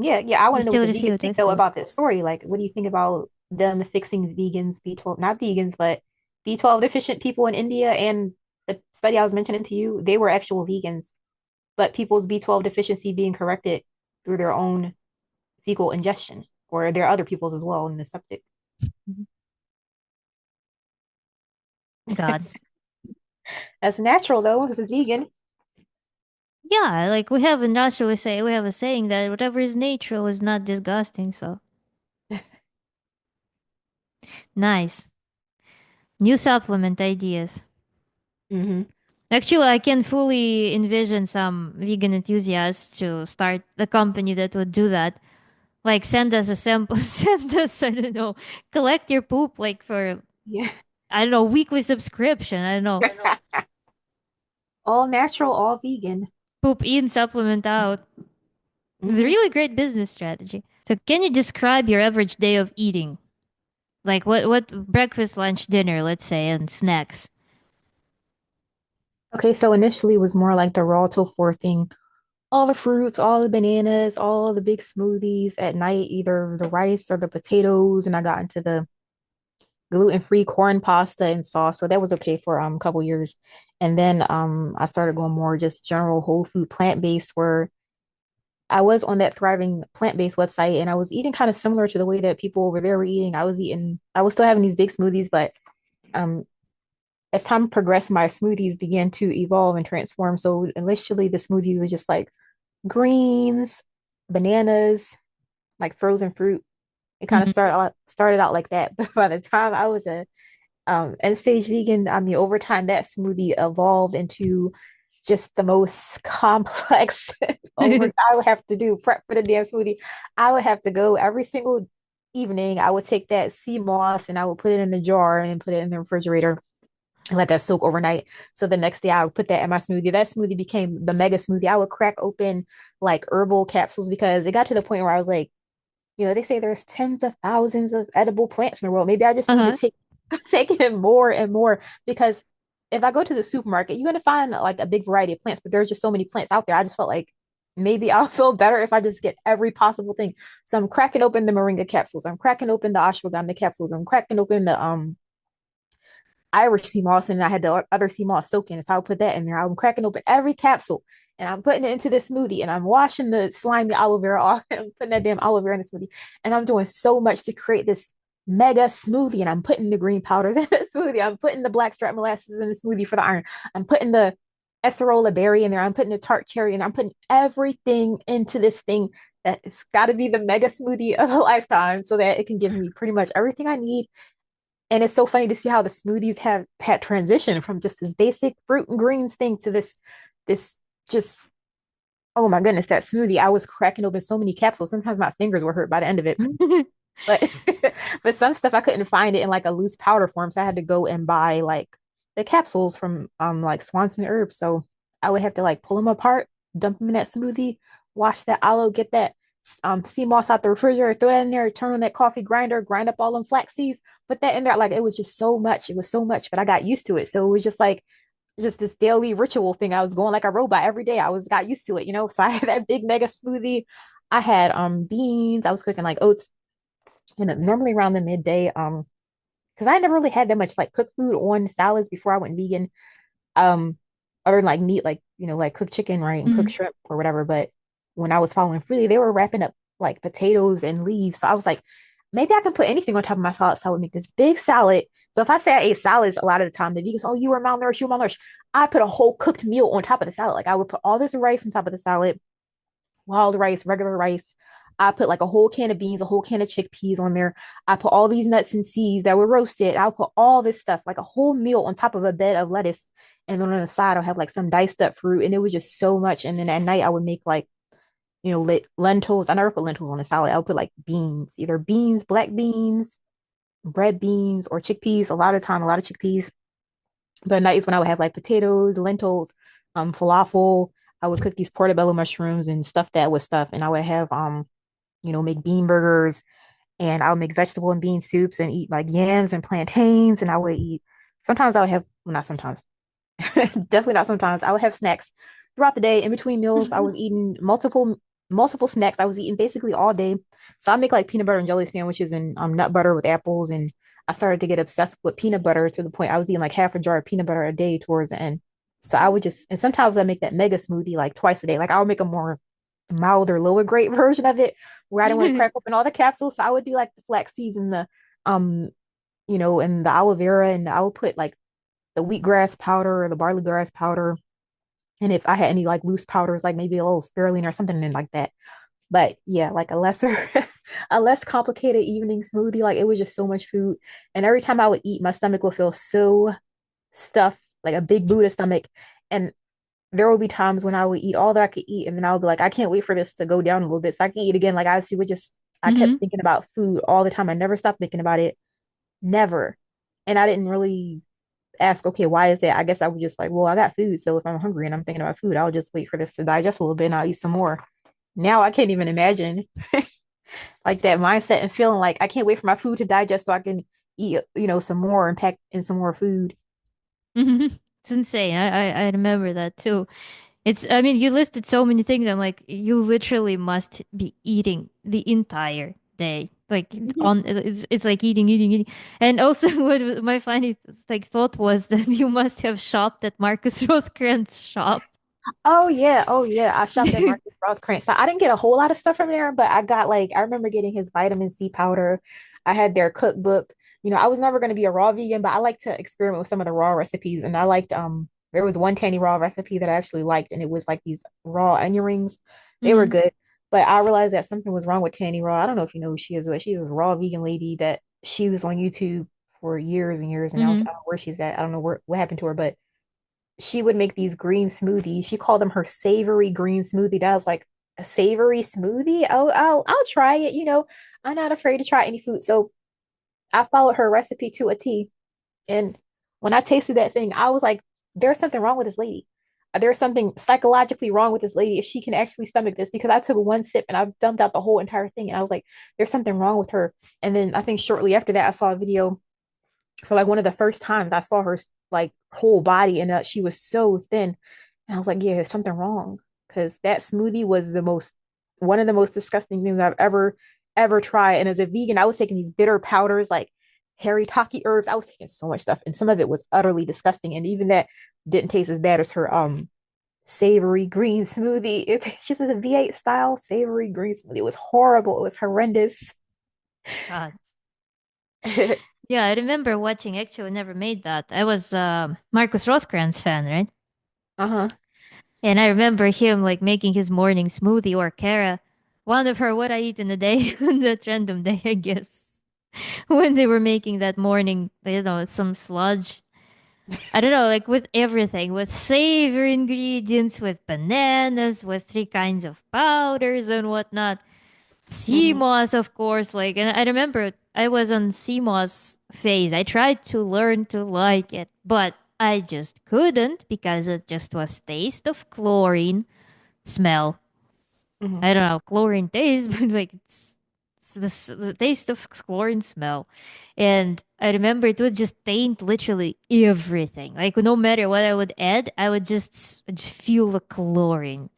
Yeah, yeah, I you want to know what still the receive vegans it think with though food. about this story. Like, what do you think about them fixing vegans B12, not vegans, but B12 deficient people in India? And the study I was mentioning to you, they were actual vegans, but people's B12 deficiency being corrected through their own fecal ingestion, or there are other people's as well in the septic. Mhm. God, That's natural though, because it's vegan. yeah, like we have in Russia, we have a saying that whatever is natural is not disgusting. So nice. New supplement ideas. Hmm. Actually, I can fully envision some vegan enthusiasts to start a company that would do that. Like, send us a sample, send us, I don't know, collect your poop, like, for, Yeah. I don't know, weekly subscription. I don't know, All natural, all vegan. poop in, supplement out. It's a Hmm. really great business strategy. So, can you describe your average day of eating? Like, what breakfast, lunch, dinner, let's say, and snacks? Okay, so initially it was more like the raw till four thing. All the fruits, all the bananas, all the big smoothies at night, either the rice or the potatoes, and I got into the gluten-free corn pasta and sauce. So that was okay for a couple years. And then I started going more just general whole food plant-based where I was on that thriving plant-based website and I was eating kind of similar to the way that people over there were eating. I was still having these big smoothies, but um as time progressed, my smoothies began to evolve and transform. So initially the smoothie was just like greens, bananas, like frozen fruit. It kind of Mhm. started out like that. But by the time I was a end stage vegan, I mean over time that smoothie evolved into just the most complex over I would have to do prep for the damn smoothie. I would have to go every single evening. I would take that sea moss and I would put it in a jar and put it in the refrigerator and let that soak overnight. So the next day I would put that in my smoothie. That smoothie became the mega smoothie. I would crack open like herbal capsules because it got to the point where I was like, they say there's tens of thousands of edible plants in the world. Maybe I just need to Uh-huh. take it more and more because if I go to the supermarket, you're gonna find like a big variety of plants, but there's just so many plants out there. I just felt like maybe I'll feel better if I just get every possible thing. So I'm cracking open the moringa capsules. I'm cracking open the ashwagandha capsules. I'm cracking open the Irish sea moss, and I had the other sea moss soaking. So I would put that in there. I'm cracking open every capsule and I'm putting it into this smoothie and I'm washing the slimy aloe vera off and I'm putting that damn aloe vera in the smoothie. And I'm doing so much to create this mega smoothie and I'm putting the green powders in the smoothie. I'm putting the blackstrap molasses in the smoothie for the iron. I'm putting the acerola berry in there. I'm putting the tart cherry and I'm putting everything into this thing that it's got to be the mega smoothie of a lifetime so that it can give me pretty much everything I need. And it's so funny to see how the smoothies have had transition from just this basic fruit and greens thing to this just oh my goodness, that smoothie. I was cracking open so many capsules. Sometimes my fingers were hurt by the end of it. But but some stuff I couldn't find it in like a loose powder form. So I had to go and buy like the capsules from like Swanson Herbs. So I would have to like pull them apart, dump them in that smoothie, wash that aloe, get that sea moss out the refrigerator, throw that in there, turn on that coffee grinder, grind up all them flax seeds, put that in there. Like it was just so much. It was so much, but I got used to it. So it was just like just this daily ritual thing. I was going like a robot every day. I was got used to it, you know. So I had that big mega smoothie. I had beans. I was cooking like oats and normally around the midday, because I never really had that much like cooked food on salads before I went vegan. Um, other than like meat, like like cooked chicken, right, and cooked Mhm. shrimp or whatever. But when I was following Freelee, they were wrapping up like potatoes and leaves. So I was like, maybe I can put anything on top of my salad, so I would make this big salad. So if I say I ate salads a lot of the time, the vegans, oh, you were malnourished, you were malnourished. I put a whole cooked meal on top of the salad. Like I would put all this rice on top of the salad, wild rice, regular rice. I put like a whole can of beans, a whole can of chickpeas on there. I put all these nuts and seeds that were roasted. I'll put all this stuff, like a whole meal on top of a bed of lettuce. And then on the side, I'll have like some diced up fruit. And it was just so much. And then at night, I would make like, lentils. I never put lentils on a salad. I would put like beans, either beans, black beans, red beans, or chickpeas. A lot of time, a lot of chickpeas. But at night is when I would have like potatoes, lentils, falafel. I would cook these portobello mushrooms and stuff that with stuff. And I would have make bean burgers and I would make vegetable and bean soups and eat like yams and plantains. And I would eat, sometimes I would have, well, not sometimes, definitely not sometimes. I would have snacks throughout the day. In between meals, I was eating multiple snacks. I was eating basically all day. So I make like peanut butter and jelly sandwiches and nut butter with apples. And I started to get obsessed with peanut butter to the point I was eating like half a jar of peanut butter a day towards the end. So I would just, and sometimes I make that mega smoothie like twice a day. Like I would make a more mild or lower grade version of it where I didn't want to crack open all the capsules. So I would do like the flax seeds and the um, and the aloe vera, and I would put like the wheatgrass powder or the barley grass powder. And if I had any like loose powders, like maybe a little spirulina or something in like that. But yeah, like a lesser, a less complicated evening smoothie. Like it was just so much food. And every time I would eat, my stomach would feel so stuffed, like a big Buddha stomach. And there will be times when I would eat all that I could eat, and then I would be like, I can't wait for this to go down a little bit so I can eat again. Like I kept Mhm. thinking about food all the time. I never stopped thinking about it, never. And I didn't really ask, okay, why is that? I guess I was just like, well, I got food, so if I'm hungry and I'm thinking about food, I'll just wait for this to digest a little bit and I'll eat some more. Now I can't even imagine like that mindset and feeling like I can't wait for my food to digest so I can eat, some more and pack in some more food. Mhm. It's insane. I remember that too. I mean, you listed so many things. I'm like, you literally must be eating the entire day. Like it's like eating. And also, what my funny like thought was that you must have shopped at Marcus Rothkran's shop. Oh yeah, oh yeah. I shopped at Marcus Rothkranz. So I didn't get a whole lot of stuff from there, but I got like I remember getting his vitamin C powder. I had their cookbook. I was never going to be a raw vegan, but I like to experiment with some of the raw recipes. And I liked there was one Tanny raw recipe that I actually liked, and it was like these raw onion rings. They were Mm-hmm. good, but I realized that something was wrong with Tanny raw. I don't know if you know who she is, but she's this raw vegan lady that she was on YouTube for years and years, and now I don't Mm-hmm. know where she's at. I don't know what happened to her, but she would make these green smoothies. She called them her savory green smoothie. That was like a savory smoothie. Oh, I'll try it. I'm not afraid to try any food. So I followed her recipe to a T. And when I tasted that thing, I was like, there's something wrong with this lady. There's something psychologically wrong with this lady if she can actually stomach this because I took one sip and I dumped out the whole entire thing. And I was like, there's something wrong with her. And then I think shortly after that, I saw a video for like one of the first times I saw her like whole body and she was so thin. And I was like, yeah, there's something wrong. Because that smoothie was one of the most disgusting things I've ever tried. And as a vegan, I was taking these bitter powders like haritaki herbs. I was taking so much stuff, and some of it was utterly disgusting. And even that didn't taste as bad as her savory green smoothie. It's just a V8 style savory green smoothie. It was horrible. It was horrendous. God. Yeah, I remember watching. Actually, never made that. I was Marcus Rothkran's fan, right? Uh-huh. And I remember him like making his morning smoothie or Kara. One of her what I eat in a day on that random day, I guess. When they were making that morning, some sludge. I don't know, like with everything, with savory ingredients, with bananas, with three kinds of powders and whatnot. Sea Mhm. moss, of course. Like, and I remember I was on sea moss phase. I tried to learn to like it, but I just couldn't because it just was taste of chlorine, smell. Mhm. I don't know chlorine taste, but like it's the taste of chlorine smell. And I remember it would just taint literally everything. Like no matter what I would add, I would just feel the chlorine.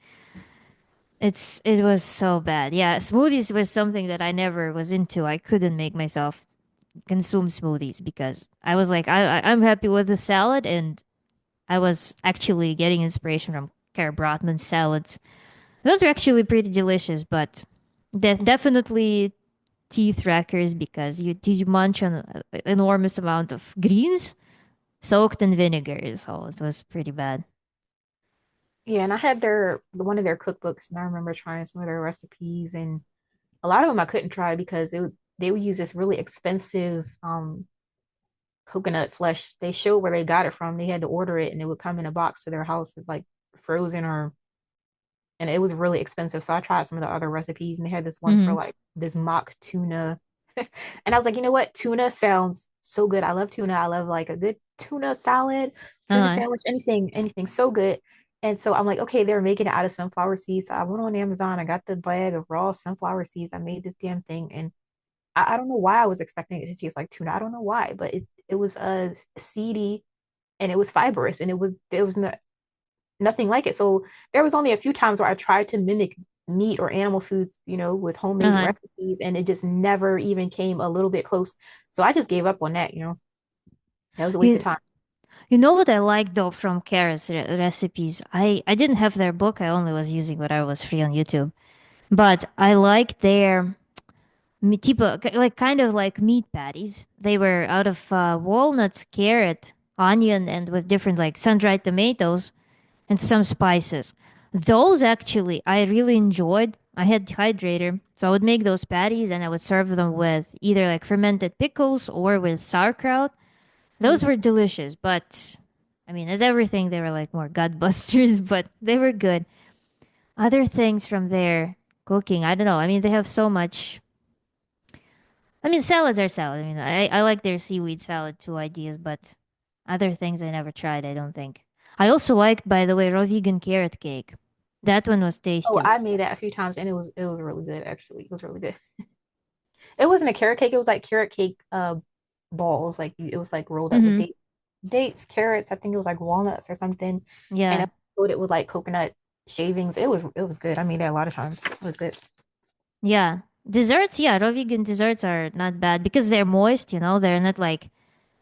It was so bad. Yeah, smoothies was something that I never was into. I couldn't make myself consume smoothies because I was like, I'm happy with the salad, and I was actually getting inspiration from Cara Brotman's salads. Those are actually pretty delicious, but definitely teeth wreckers because you munch on an enormous amount of greens soaked in vinegar. So it was pretty bad. Yeah, and I had their one of their cookbooks, and I remember trying some of their recipes, and a lot of them I couldn't try because they would use this really expensive coconut flesh. They showed where they got it from. They had to order it, and it would come in a box to their house, like frozen or and it was really expensive. So I tried some of the other recipes, and they had this one for Mm-hmm. like this mock tuna. And I was like, you know what? Tuna sounds so good. I love tuna. I love like a good tuna salad, tuna Uh-huh. sandwich, anything so good. And so I'm like, okay, they're making it out of sunflower seeds. So I went on Amazon. I got the bag of raw sunflower seeds. I made this damn thing, and I don't know why I was expecting it to taste like tuna. I don't know why, but it was seedy and it was fibrous, and it was not nothing like it. So there was only a few times where I tried to mimic meat or animal foods, with homemade Uh-huh. recipes, and it just never even came a little bit close. So I just gave up on that. That was a waste of You time. you know what I like though from Kara's recipes? I didn't have their book. I only was using what I was free on YouTube. But I like their like kind of like meat patties. They were out of walnuts, carrot, onion, and with different like sun-dried tomatoes and some spices. Those actually I really enjoyed. I had dehydrator, so I would make those patties and I would serve them with either like fermented pickles or with sauerkraut. Those Mhm. were delicious, but I mean, as everything, they were like more gut busters, but they were good. Other things from their cooking, I don't know. I mean, they have so much. I mean, salads are salad. I mean, I like their seaweed salad too ideas, but other things I never tried, I don't think. I also liked, by the way, raw vegan carrot cake. That one was Oh, tasty. I made that a few times, and it was really good. Actually, it was really good. It wasn't a carrot cake. It was like carrot cake balls. Like it was like rolled up with Mm-hmm. dates, carrots. I think it was like walnuts or something, and Yeah. it loaded with like coconut shavings. It was good. I made that a lot of times. It was good. Yeah. Desserts, yeah, raw vegan desserts are not bad because they're moist, they're not like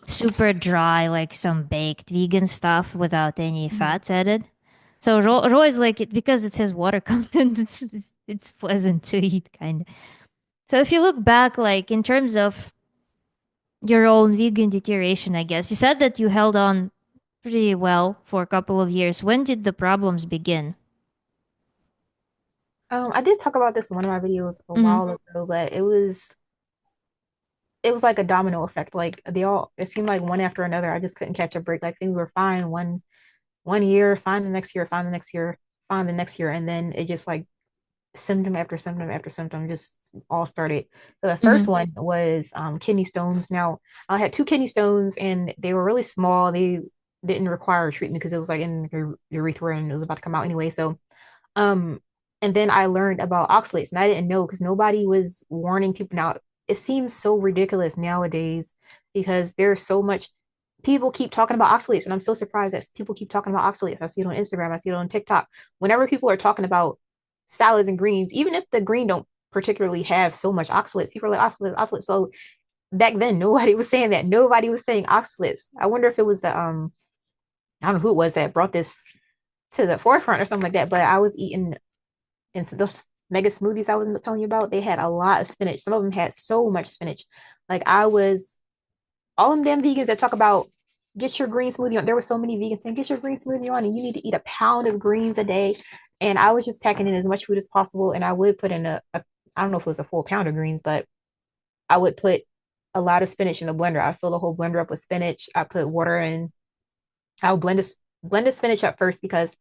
super dry like some baked vegan stuff without any Mhm. fats added. So raw is like it because it has water content. It's pleasant to eat, kind of. So if you look back, like in terms of your own vegan deterioration, I guess you said that you held on pretty well for a couple of years. When did the problems begin? I did talk about this in one of my videos a Mm-hmm. while ago, but it was like a domino effect. Like it seemed like one after another. I just couldn't catch a break. Like things were fine one year, fine the next year, fine the next year, fine the next year, and then it just like symptom after symptom after symptom just all started. So the Mm-hmm. first one was kidney stones. Now I had two kidney stones, and they were really small. They didn't require treatment because it was like in your urethra and it was about to come out anyway. So um, and then I learned about oxalates, and I didn't know because nobody was warning people. Now, it seems so ridiculous nowadays because there's so much people keep talking about oxalates, and I'm so surprised that people keep talking about oxalates. I see it on Instagram, I see it on TikTok. Whenever people are talking about salads and greens, even if the green don't particularly have so much oxalates, people are like oxalates, oxalates. So back then, nobody was saying that. Nobody was saying oxalates. I wonder if it was the I don't know who it was that brought this to the forefront or something like that. But I was eating and so those mega smoothies I was telling you about, they had a lot of spinach. Some of them had so much spinach. Like I was all them damn vegans that talk about get your green smoothie on. There were so many vegans saying get your green smoothie on, and you need to eat a pound of greens a day. And I was just packing in as much food as possible, and I would put in a I don't know if it was a full pound of greens, but I would put a lot of spinach in the blender. I fill the whole blender up with spinach. I put water in. I would blend the spinach up first because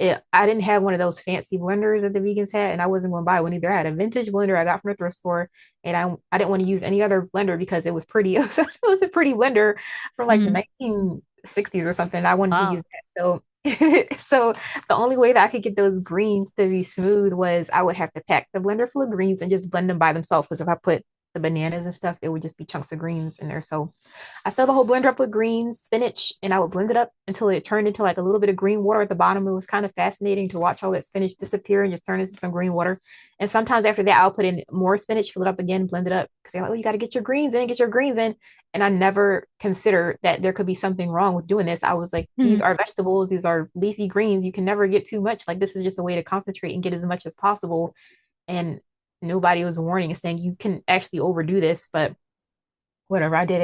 I didn't have one of those fancy blenders that the vegans had, and I wasn't going to buy one either. I had a vintage blender I got from the thrift store, and I didn't want to use any other blender because it was pretty. It was a pretty blender from like the Mm-hmm. 1960s or something. I wanted to use Wow. that. So so the only way that I could get those greens to be smooth was I would have to pack the blender full of greens and just blend them by themselves. Because if I put the bananas and stuff, it would just be chunks of greens in there. So I filled the whole blender up with greens, spinach, and I would blend it up until it turned into like a little bit of green water at the bottom. It was kind of fascinating to watch all that spinach disappear and just turn into some green water. And sometimes after that, I'll put in more spinach, fill it up again, blend it up because they're like, oh, you got to get your greens in, get your greens in. And I never considered that there could be something wrong with doing this. I was like, these Mm-hmm. are vegetables, these are leafy greens. You can never get too much. Like, this is just a way to concentrate and get as much as possible. And nobody was warning and saying you can actually overdo this, but whatever, I did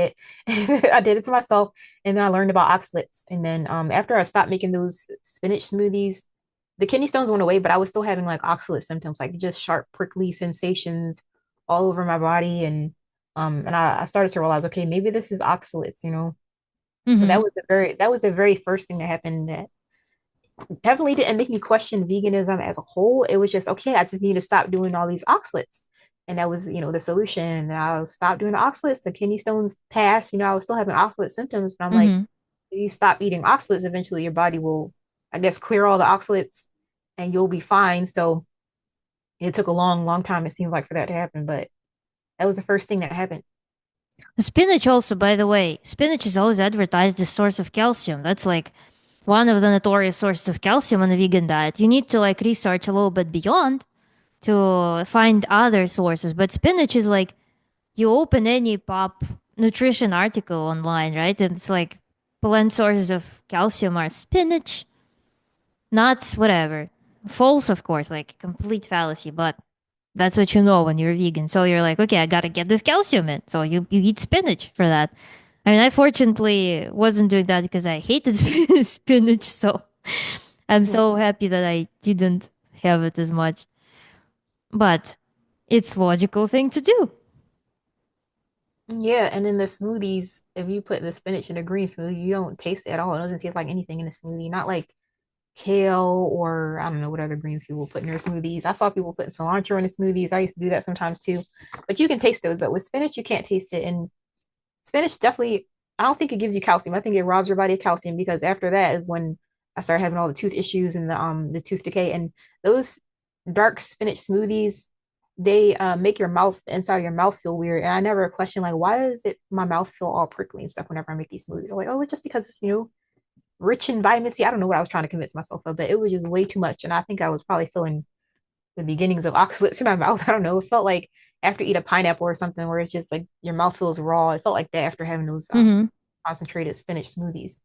it. I did it to myself. And then I learned about oxalates. And then after I stopped making those spinach smoothies, the kidney stones went away, but I was still having like oxalate symptoms, like just sharp, prickly sensations all over my body. And I started to realize, okay, maybe this is oxalates, you know. So Mm-hmm. that was the very first thing that happened that definitely didn't make me question veganism as a whole. It was just, okay, I just need to stop doing all these oxalates. And that was, the solution. I'll stop doing the oxalates. The kidney stones passed. I was still having oxalate symptoms, but I'm like, Mm-hmm. if you stop eating oxalates, eventually your body will, I guess, clear all the oxalates and you'll be fine. So it took a long, long time, it seems like, for that to happen. But that was the first thing that happened. Spinach also, by the way, spinach is always advertised as source of calcium. That's like one of the notorious sources of calcium on the vegan diet. You need to like research a little bit beyond to find other sources. But spinach is like you open any pop nutrition article online, right? And it's like plant sources of calcium are spinach, nuts, whatever. False, of course, like complete fallacy, but that's what you know when you're vegan. So you're like, okay, I gotta get this calcium in. So you eat spinach for that. I mean, I fortunately wasn't doing that because I hated spinach. So I'm Mhm. so happy that I didn't have it as much. But it's logical thing to do. Yeah, and then the smoothies, if you put the spinach in a green smoothie, you don't taste it at all. It doesn't taste like anything in the smoothie. Not like kale or I don't know what other greens people put in their smoothies. I saw people putting cilantro in the smoothies. I used to do that sometimes too. But you can taste those. But with spinach, you can't taste it. And spinach definitely, I don't think it gives you calcium. I think it robs your body of calcium because after that is when I started having all the tooth issues and the tooth decay. And those dark spinach smoothies, they make your mouth, the inside of your mouth, feel weird. And I never questioned like why does it my mouth feel all prickly and stuff whenever I make these smoothies. I'm like, oh, it's just because it's rich in vitamin C. I don't know what I was trying to convince myself of, but it was just way too much. And I think I was probably feeling the beginnings of oxalates in my mouth. I don't know. It felt like after you eat a pineapple or something where it's just like your mouth feels raw. It felt like that after having those Mm-hmm. concentrated spinach smoothies.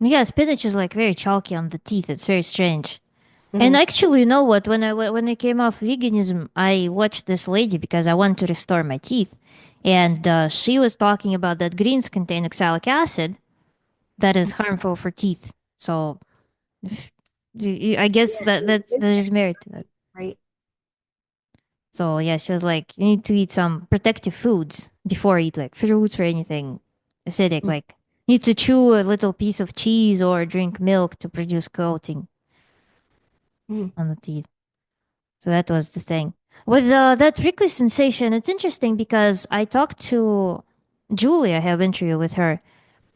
Yeah, spinach is like very chalky on the teeth. It's very strange. And Hmm. actually, you know what? When I came off veganism, I watched this lady because I wanted to restore my teeth, and she was talking about that greens contain oxalic acid that is harmful for teeth. So if, I guess Yeah, that it's is acid, merit to that. right? So yeah, she was like, you need to eat some protective foods before you eat like fruits or anything acidic. Like you need to chew a little piece of cheese or drink milk to produce coating Mm-hmm. on the teeth. So that was the thing. With that prickly sensation, it's interesting because I talked to Julie, I have interview with her,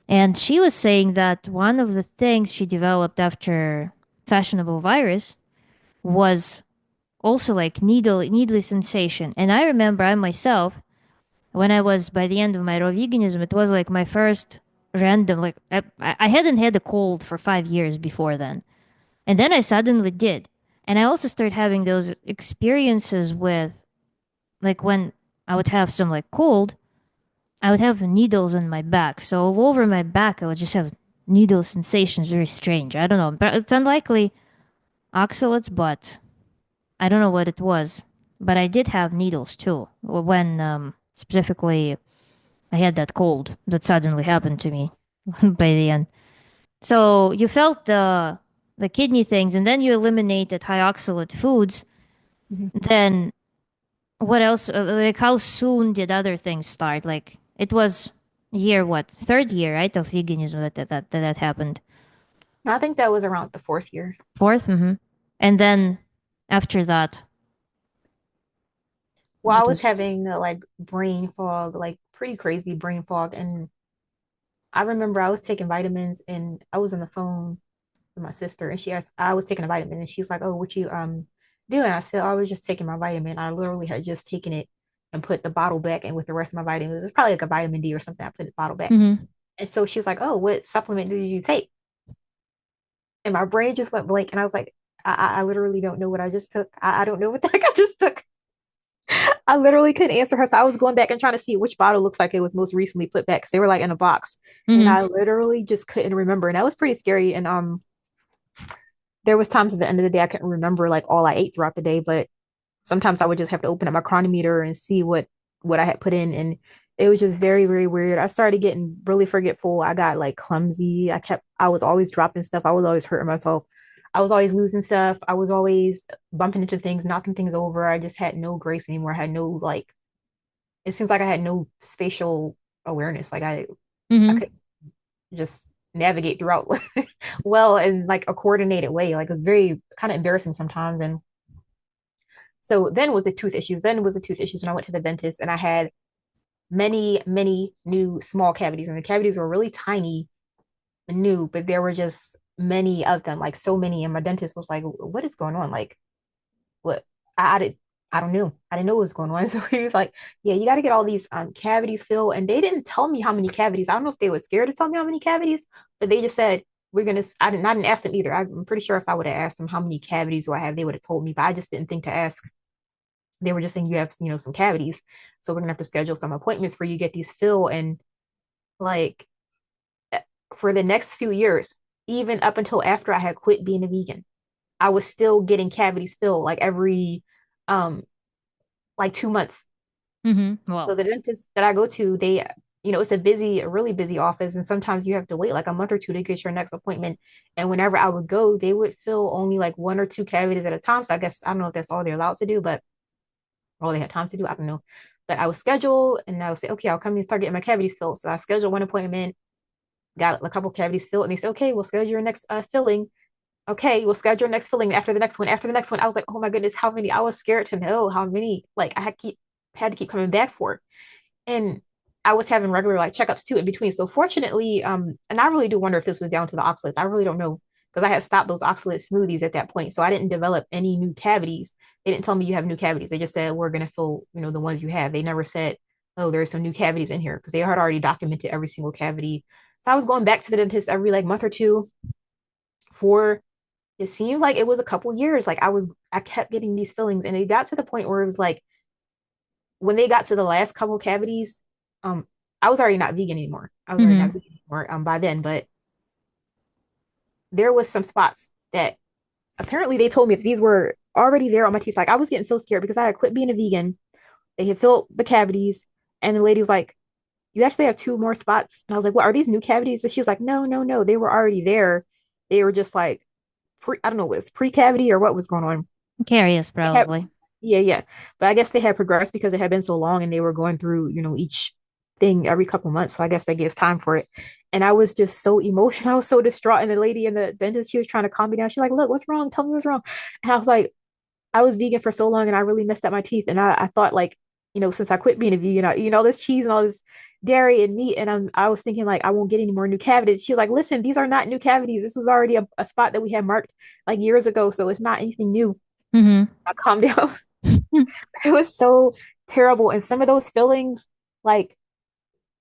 and she was saying that one of the things she developed after fashionable virus was also like needly sensation. And I remember I myself, when I was by the end of my raw veganism, it was like my first random like I hadn't had a cold for 5 years before then. And then I suddenly did. And I also started having those experiences with like when I would have some like cold, I would have needles in my back. So all over my back, I would just have needle sensations. Very strange. I don't know, but it's unlikely oxalates, but I don't know what it was. But I did have needles too when specifically. I had that cold that suddenly happened to me by the end. So you felt the kidney things, and then you eliminated high oxalate foods. Mhm. Then what else? Like how soon did other things start? Like it was year what? Third year, right, of veganism that happened. I think that was around the fourth year. Fourth, mm-hmm. And then after that, Well, I it was was. having like brain fog, like pretty crazy brain fog. And I remember I was taking vitamins and I was on the phone with my sister and she asked, I was taking a vitamin and she's like, "Oh, what you doing?" I said, "I was just taking my vitamin. I literally had just taken it and put the bottle back in with the rest of my vitamins. It's probably like a vitamin D or something. I put the bottle back." Mm-hmm. And so she was like, "Oh, what supplement did you take?" And my brain just went blank and I was like, I literally don't know what I just took. I don't know what the heck I just took. I literally couldn't answer her. So I was going back and trying to see which bottle looks like it was most recently put back because they were like in a box. And Mm-hmm. I literally just couldn't remember. And that was pretty scary. And there was times at the end of the day I couldn't remember like all I ate throughout the day, but sometimes I would just have to open up my chronometer and see what I had put in. And it was just very, very weird. I started getting really forgetful. I got like clumsy. I was always dropping stuff. I was always hurting myself. I was always losing stuff. I was always bumping into things, knocking things over. I just had no grace anymore. I had no like it seems like I had no spatial awareness. Like I Mm-hmm. could just navigate throughout well in like a coordinated way. Like it was very kind of embarrassing sometimes. And so then was the tooth issues. Then was the tooth issues when I went to the dentist and I had many, many new small cavities. And the cavities were really tiny and new, but there were just many of them, like so many. And my dentist was like, "What is going on? Like what I did I don't know. I didn't know what was going on." So he was like, "Yeah, you got to get all these cavities filled." And they didn't tell me how many cavities. I don't know if they were scared to tell me how many cavities, but they just said, "We're gonna." I didn't ask them either. I'm pretty sure if I would have asked them how many cavities do I have, they would have told me. But I just didn't think to ask. They were just saying you have, some cavities, so we're gonna have to schedule some appointments for you to get these filled. And like eh, for the next few years, even up until after I had quit being a vegan, I was still getting cavities filled like every um like 2 months. Mm-hmm. So Well. the dentist that I go to, it's a really busy office, and sometimes you have to wait like a month or two to get your next appointment. And whenever I would go, they would fill only like one or two cavities at a time. So I guess I don't know if that's all they're allowed to do, but all they had time to do, I don't know. But I would schedule, and I would say, "Okay, I'll come and start getting my cavities filled." So I scheduled one appointment, got a couple cavities filled, and they said, "Okay, we'll schedule your next filling." Okay, we'll schedule your next filling after the next one. After the next one, I was like, "Oh my goodness, how many?" I was scared to know how many. Like had to keep coming back for. And I was having regular like checkups too in between. So fortunately, and I really do wonder if this was down to the oxalates. I really don't know because I had stopped those oxalate smoothies at that point. So I didn't develop any new cavities. They didn't tell me you have new cavities. They just said we're gonna fill, the ones you have. They never said, "Oh, there's some new cavities in here," because they had already documented every single cavity. So I was going back to the dentist every like month or two for it seemed like it was a couple years. Like I kept getting these fillings and it got to the point where it was like when they got to the last couple cavities, um, I was already not vegan anymore. I was already not Mm-hmm. vegan anymore by then, but there was some spots that apparently they told me if these were already there on my teeth. Like I was getting so scared because I had quit being a vegan. They had filled the cavities, and the lady was like, "You actually have two more spots." And I was like, "What are these new cavities?" And she was like, "No, no, no. They were already there. They were just like I don't know, was pre-cavity or what was going on." Curious, They had, probably. yeah, yeah. But I guess they had progressed because it had been so long and they were going through, each thing every couple months. So I guess that gives time for it. And I was just so emotional. I was so distraught. And the lady in the dentist, she was trying to calm me down. She's like, "Look, what's wrong? Tell me what's wrong." And I was like, I was vegan for so long and I really messed up my teeth. And I thought like, since I quit being a vegan, I eat all this cheese and all this dairy and meat. And I was thinking like, I won't get any more new cavities. She was like, "Listen, these are not new cavities. This was already a spot that we had marked like years ago. So it's not anything new." Mm-hmm. I calmed down. It was so terrible. And some of those fillings, like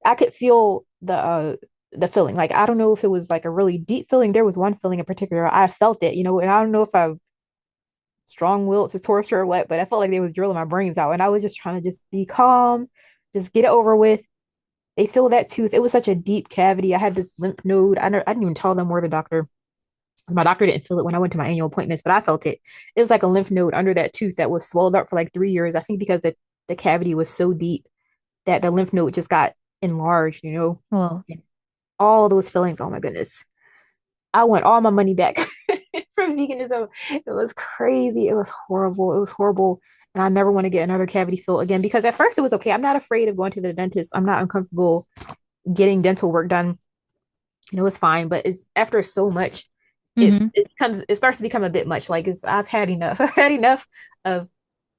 I could feel the filling. Like I don't know if it was like a really deep filling. There was one filling in particular. I felt it, and I don't know if I strong willed to torture or what, but I felt like they was drilling my brains out. And I was just trying to just be calm, just get it over with. They filled that tooth. It was such a deep cavity. I had this lymph node. I didn't even tell them where the doctor. My doctor didn't feel it when I went to my annual appointments, but I felt it. It was like a lymph node under that tooth that was swelled up for like 3 years. I think because the cavity was so deep that the lymph node just got enlarged, you know. Well. And all those feelings, oh my goodness. I want all my money back from veganism. It was crazy. It was horrible. It was horrible. And I never want to get another cavity filled again because at first it was okay. I'm not afraid of going to the dentist. I'm not uncomfortable getting dental work done. And it was fine. But it's after so much, Mm-hmm. it starts to become a bit much. Like I've had enough. I've had enough of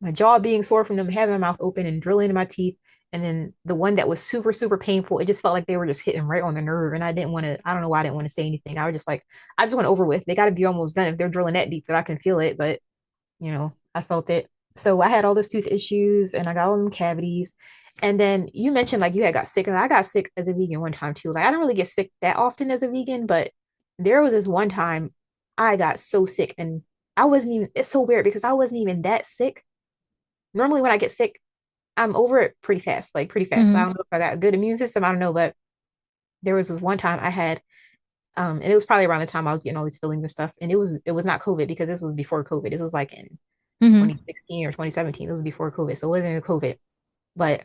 my jaw being sore from them having my mouth open and drilling in my teeth. And then the one that was super, super painful, it just felt like they were just hitting right on the nerve. And I didn't want to, I don't know why I didn't want to say anything. I was just like, I just want over with. They got to be almost done if they're drilling that deep that I can feel it. But, I felt it. So I had all those tooth issues and I got all them cavities. And then you mentioned like you had got sick. And I got sick as a vegan one time too. Like I don't really get sick that often as a vegan, but there was this one time I got so sick and I wasn't even, it's so weird because I wasn't even that sick. Normally when I get sick, I'm over it pretty fast, like pretty fast. I Mm-hmm. don't know if I got a good immune system. I don't know, but there was this one time I had, and it was probably around the time I was getting all these feelings and stuff. And it was not COVID because this was before COVID. This was like in Mm-hmm. 2016 or 2017. It was before COVID, so it wasn't a COVID, but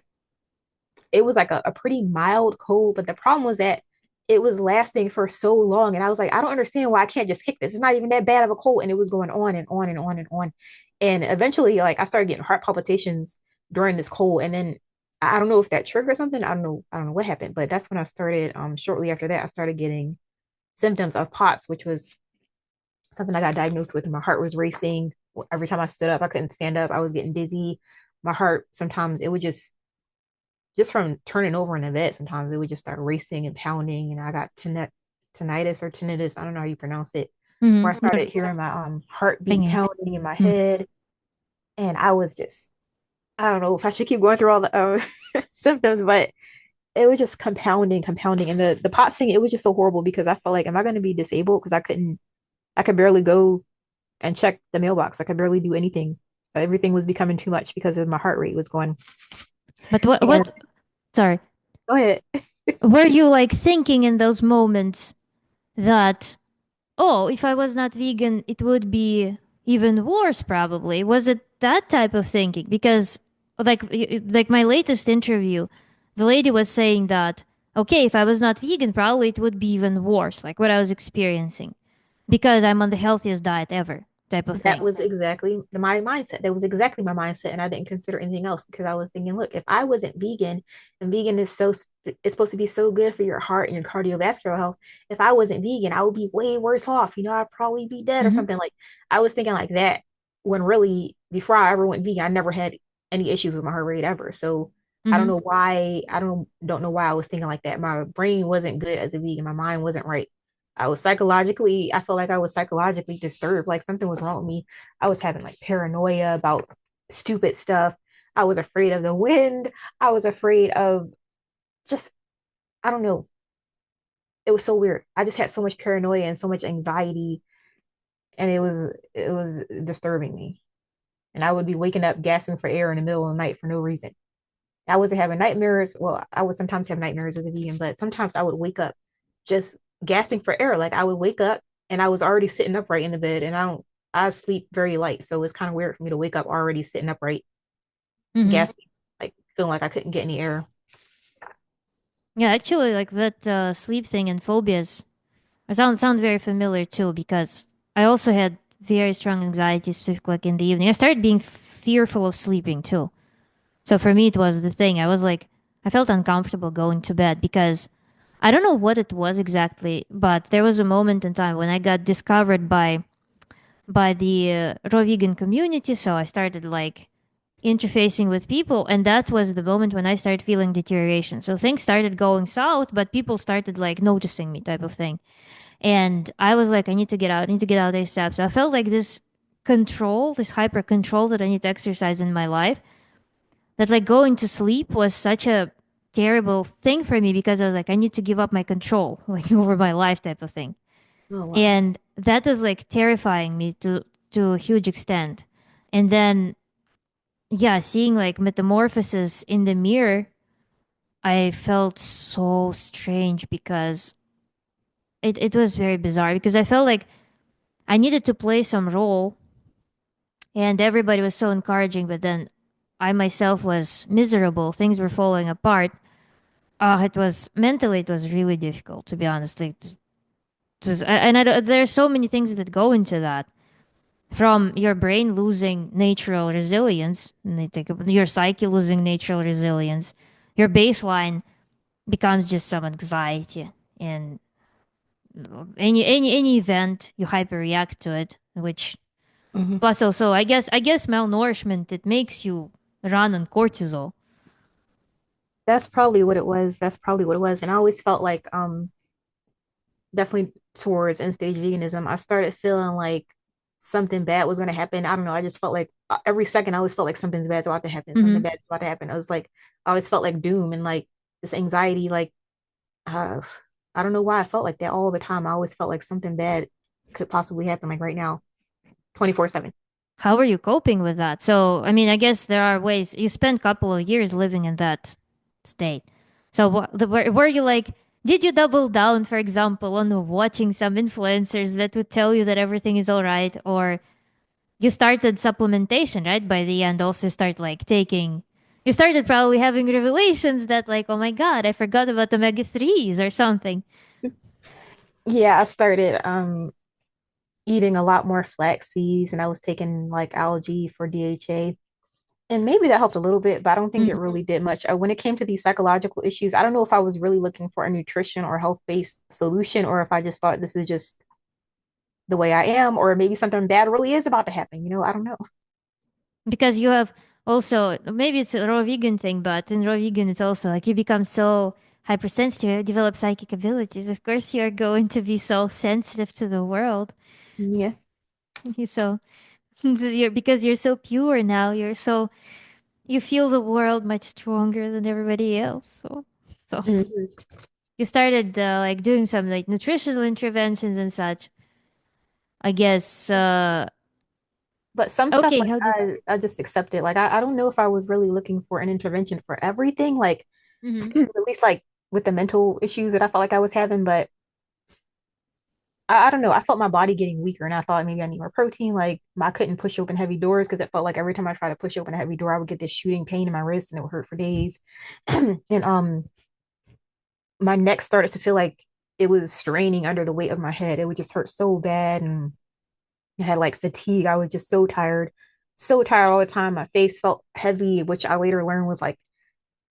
it was like a pretty mild cold. But the problem was that it was lasting for so long, and I was like, I don't understand why I can't just kick this. It's not even that bad of a cold, and it was going on and on and on and on, and eventually, like I started getting heart palpitations during this cold, and then I don't know if that triggered something. I don't know what happened, but that's when I started. Shortly after that, I started getting symptoms of POTS, which was something I got diagnosed with. And my heart was racing every time I stood up. I couldn't stand up. I was getting dizzy. My heart sometimes it would just from turning over in the bed. Sometimes it would just start racing and pounding, and I got tinnitus or tinnitus. I don't know how you pronounce it. Where I Mm-hmm. started hearing my heartbeat Ringing. pounding in my head, and I was just I don't know if I should keep going through all the symptoms, but it was just compounding, compounding, and the POTS thing. It was just so horrible because I felt like, am I going to be disabled? Because I could barely go and check the mailbox. I could barely do anything. Everything was becoming too much because of my heart rate was going. But what? And What? Sorry. go ahead. Were you like thinking in those moments that, oh, if I was not vegan, it would be even worse? Probably. Was it that type of thinking? Because like my latest interview, the lady was saying that, okay, if I was not vegan, probably it would be even worse, like what I was experiencing, because I'm on the healthiest diet ever, type of That thing. was exactly my mindset. That was exactly my mindset, and I didn't consider anything else because I was thinking, look, if I wasn't vegan, and vegan is it's supposed to be so good for your heart and your cardiovascular health. If I wasn't vegan, I would be way worse off. I'd probably be dead or Mm-hmm. something. Like I was thinking like that when really before I ever went vegan, I never had any issues with my heart rate ever. So I don't Mm-hmm. know why. I don't know why I was thinking like that. My brain wasn't good as a vegan. My mind wasn't right. I felt like I was psychologically disturbed, like something was wrong with me. I was having like paranoia about stupid stuff. I was afraid of the wind. I was afraid of just, I don't know. It was so weird. I just had so much paranoia and so much anxiety, and it was disturbing me. And I would be waking up gasping for air in the middle of the night for no reason. I wasn't having nightmares. Well, I would sometimes have nightmares as a vegan, but sometimes I would wake up just gasping for air. Like I would wake up and I was already sitting upright in the bed, and I sleep very light. So it's kind of weird for me to wake up already sitting upright, Mm-hmm. gasping, like feeling like I couldn't get any air. Yeah, actually, like that sleep thing and phobias sound very familiar too, because I also had very strong anxiety, specifically like in the evening. I started being fearful of sleeping too. So for me, it was the thing. I was like, I felt uncomfortable going to bed because I don't know what it was exactly, but there was a moment in time when I got discovered by the raw vegan community. So I started like interfacing with people, and that was the moment when I started feeling deterioration. So things started going south, but people started like noticing me, type of thing. And I was like, I need to get out, I need to get out ASAP. So I felt like this control, this hyper control that I need to exercise in my life, that like going to sleep was such a terrible thing for me because I was like, I need to give up my control, like over my life, type of thing. Oh wow. And that was like terrifying me to a huge extent. And then yeah, seeing like metamorphosis in the mirror, I felt so strange because it was very bizarre because I felt like I needed to play some role and everybody was so encouraging, but then I myself was miserable. Things were falling apart. it was mentally, it was really difficult, to be honest. Like, it was, and there's so many things that go into that. From your brain losing natural resilience, and they think of your psyche losing natural resilience, your baseline becomes just some anxiety, and any event you hyperreact to it, which Hmm. plus also I guess malnourishment, it makes you run on cortisol. That's probably what it was. That's probably what it was. And I always felt like definitely towards end stage veganism, I started feeling like something bad was gonna happen. I don't know. I just felt like every second I always felt like something's bad's about to happen. Mm-hmm. Something bad's about to happen. I was like, I always felt like doom and like this anxiety, like uh I don't know why I felt like that all the time. I always felt like something bad could possibly happen, like right now, 24/7. How are you coping with that? So, I mean, I guess there are ways. You spent a couple of years living in that state. So, were you like, did you double down, for example, on watching some influencers that would tell you that everything is all right? Or you started supplementation, right? By the end, also start like taking, you started probably having revelations that, like, oh my God, I forgot about omega 3s or something. Yeah, I started eating a lot more flax seeds and I was taking like algae for DHA. And maybe that helped a little bit, but I don't think it Mhm. really did much. When it came to these psychological issues, I don't know if I was really looking for a nutrition or health-based solution or if I just thought this is just the way I am, or maybe something bad really is about to happen. I don't know. Because you have also, maybe it's a raw vegan thing, but in raw vegan it's also like you become so hypersensitive, you develop psychic abilities. Of course you're going to be so sensitive to the world. Yeah. So because you're so pure now, you feel the world much stronger than everybody else. So Mhm. you started like doing some like nutritional interventions and such. I guess But some stuff okay, like how did I just accepted. Like I don't know if I was really looking for an intervention for everything, like Mhm. at least like with the mental issues that I felt like I was having, but I don't know. I felt my body getting weaker, and I thought maybe I need more protein. Like I couldn't push open heavy doors because it felt like every time I tried to push open a heavy door, I would get this shooting pain in my wrist, and it would hurt for days. And my neck started to feel like it was straining under the weight of my head. It would just hurt so bad, and I had like fatigue. I was just so tired all the time. My face felt heavy, which I later learned was like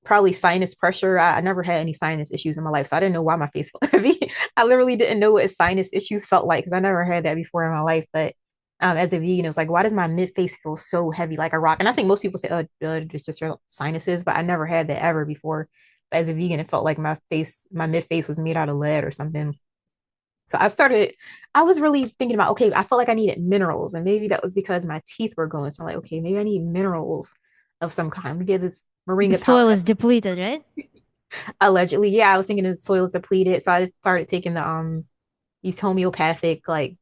probably sinus pressure. I never had any sinus issues in my life, so I didn't know why my face felt heavy. I literally didn't know what sinus issues felt like because I never had that before in my life. But as a vegan, it was like, why does my mid face feel so heavy like a rock? And I think most people say, oh, it's just your sinuses, but I never had that ever before. But as a vegan, it felt like my mid face was made out of lead or something. So I was really thinking about, okay, I felt like I needed minerals, and maybe that was because my teeth were going. So I'm like, okay, maybe I need minerals of some kind. We get this the moringa powder. soil is depleted, right? Allegedly, yeah, I was thinking the soil is depleted, so I just started taking these homeopathic, like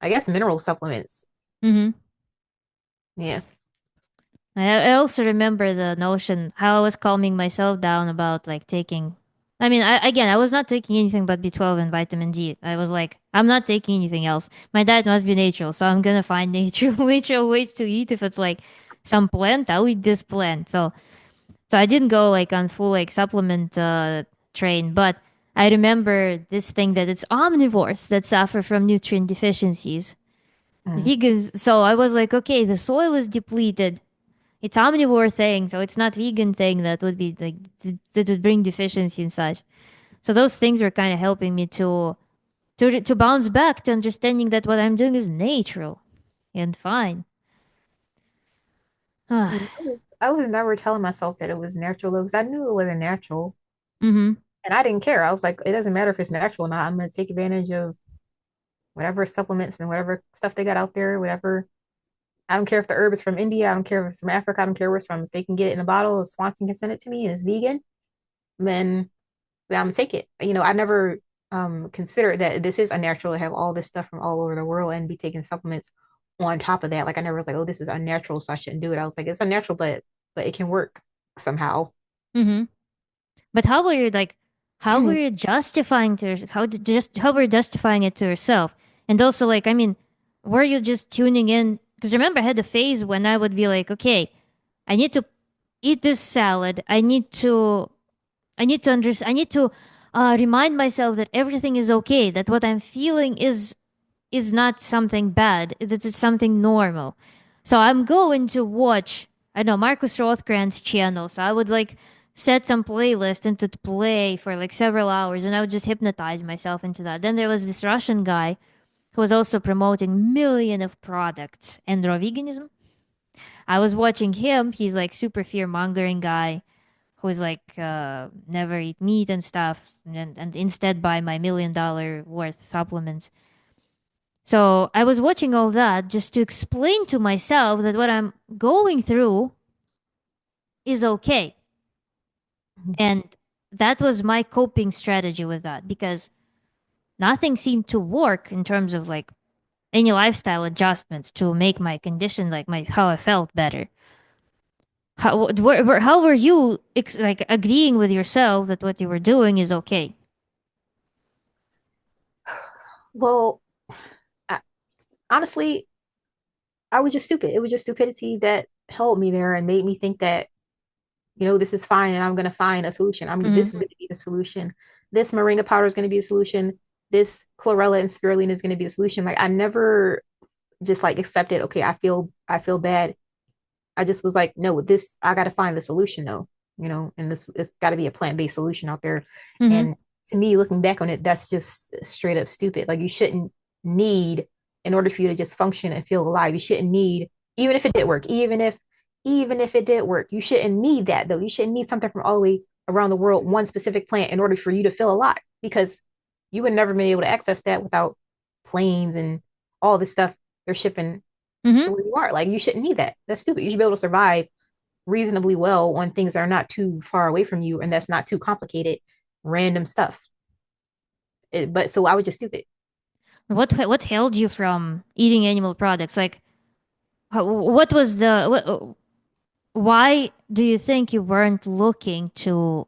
I guess mineral supplements. Mm-hmm. Yeah. I also remember the notion how I was calming myself down about like taking. I mean, I was not taking anything but B12 and vitamin D. I was like, I'm not taking anything else. My diet must be natural, so I'm gonna find natural natural ways to eat. If it's like some plant, I'll eat this plant. So I didn't go like on full like supplement train, but I remember this thing that it's omnivores that suffer from nutrient deficiencies. Mm. Vegans. So I was like, okay, the soil is depleted, it's omnivore thing, so it's not vegan thing that would be like that would bring deficiency and such. So those things were kind of helping me to bounce back to understanding that what I'm doing is natural and fine. Yeah, Ah, I was never telling myself that it was natural because I knew it wasn't natural, mm-hmm. and I didn't care. I was like, it doesn't matter if it's natural or not. I'm gonna take advantage of whatever supplements and whatever stuff they got out there, whatever. I don't care if the herb is from India. I don't care if it's from Africa. I don't care where it's from. If they can get it in a bottle, if Swanson can send it to me and it's vegan, then I'm gonna take it. I never considered that this is unnatural to have all this stuff from all over the world and be taking supplements on top of that. Like I never was like, oh, this is unnatural, so I shouldn't do it. I was like, it's unnatural, but it can work somehow. Mm-hmm. But how were you justifying to how were you justifying it to yourself? And also like I mean, were you just tuning in? Because remember, I had a phase when I would be like, okay, I need to eat this salad. I need to I need to remind myself that everything is okay, that what I'm feeling is not something bad, that it's something normal. So I'm going to watch, I know, Marcus Rothkran's channel. So I would like set some playlist into the play for like several hours and I would just hypnotize myself into that. Then there was this Russian guy who was also promoting million of products and raw veganism. I was watching him. He's like super fear mongering guy who's like never eat meat and stuff and instead buy my $1 million worth supplements. So I was watching all that just to explain to myself that what I'm going through is okay. And that was my coping strategy with that because nothing seemed to work in terms of like any lifestyle adjustments to make my condition like my how I felt better. How were you like agreeing with yourself that what you were doing is okay? Well, I, honestly, I was just stupid. It was just stupidity that held me there and made me think that, this is fine and I'm going to find a solution. Mm-hmm. This is going to be the solution. This moringa powder is going to be a solution. This chlorella and spirulina is going to be a solution. Like I never just like accepted, okay, I feel bad. I just was like, no, this I got to find the solution though, and this it's got to be a plant-based solution out there. Mm-hmm. And to me, looking back on it, that's just straight up stupid. Like you shouldn't need in order for you to just function and feel alive. You shouldn't need even if it did work, even if it did work, you shouldn't need that though. You shouldn't need something from all the way around the world, one specific plant in order for you to feel alive because you would never be able to access that without planes and all this stuff they're shipping to Mm-hmm. where you are. Like you shouldn't need that. That's stupid. You should be able to survive reasonably well on things that are not too far away from you and that's not too complicated, random stuff. But so I was just stupid. What held you from eating animal products? Like, what was the why do you think you weren't looking to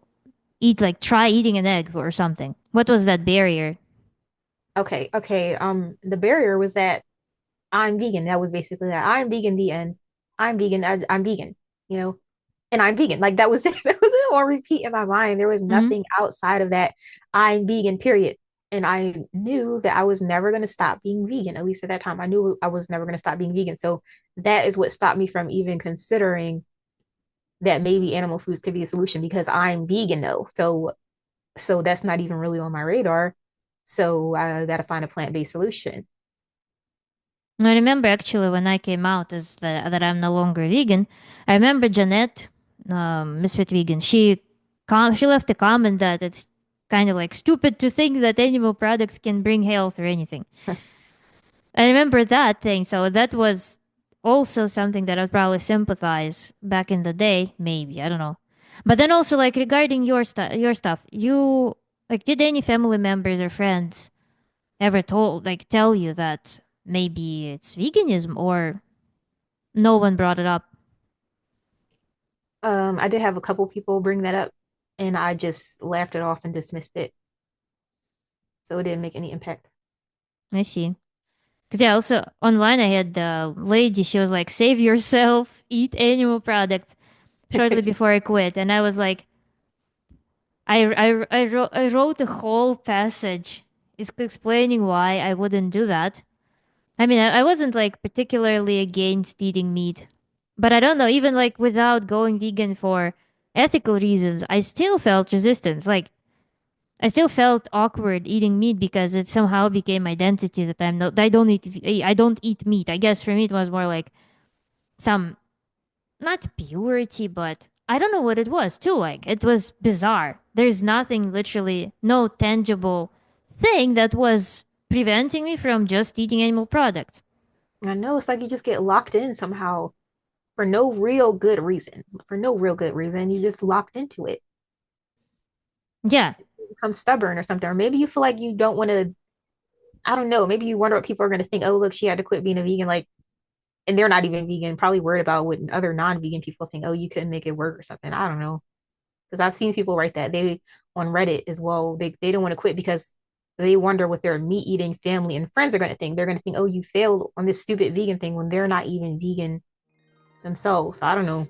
eat like try eating an egg or something? What was that barrier? Okay, okay. The barrier was that I'm vegan. That was basically that. I'm vegan. The end. I'm vegan. I'm vegan. You know, and I'm vegan. Like that was it. That was it on repeat in my mind. There was Mm-hmm. nothing outside of that. I'm vegan. Period. And I knew that I was never going to stop being vegan. At least at that time, I knew I was never going to stop being vegan. So that is what stopped me from even considering that maybe animal foods could be a solution because I'm vegan though. So that's not even really on my radar. So I got to find a plant-based solution. I remember actually when I came out as that I'm no longer vegan. I remember Jeanette, Misfit Vegan. She left a comment that it's kind of like stupid to think that animal products can bring health or anything. I remember that thing. So that was also something that I'd probably sympathize back in the day. Maybe I don't know. But then also like regarding your stuff, you like did any family members or friends ever tell you that maybe it's veganism or no one brought it up? I did have a couple people bring that up, and I just laughed it off and dismissed it. So it didn't make any impact. I see. Because yeah, also online I had the lady. She was like, "Save yourself, eat animal products." Shortly before I quit, and I was like, I wrote a whole passage explaining why I wouldn't do that. I mean, I wasn't like particularly against eating meat, but I don't know. Even like without going vegan for ethical reasons, I still felt resistance. Like I still felt awkward eating meat because it somehow became identity that I'm not. I don't eat meat. I guess for me it was more like some not purity, but I don't know what it was too. Like it was bizarre. There's nothing, literally, no tangible thing that was preventing me from just eating animal products. I know it's like you just get locked in somehow for no real good reason. For no real good reason, you just locked into it. Yeah, You become stubborn or something, or maybe you feel like you don't want to. I don't know. Maybe you wonder what people are going to think. Oh, look, she had to quit being a vegan. Like, and they're not even vegan. Probably worried about what other non-vegan people think. Oh, you couldn't make it work or something. I don't know. Because I've seen people write that they on Reddit as well. They don't want to quit because they wonder what their meat eating family and friends are going to think. They're going to think, oh, you failed on this stupid vegan thing when they're not even vegan themselves. So I don't know.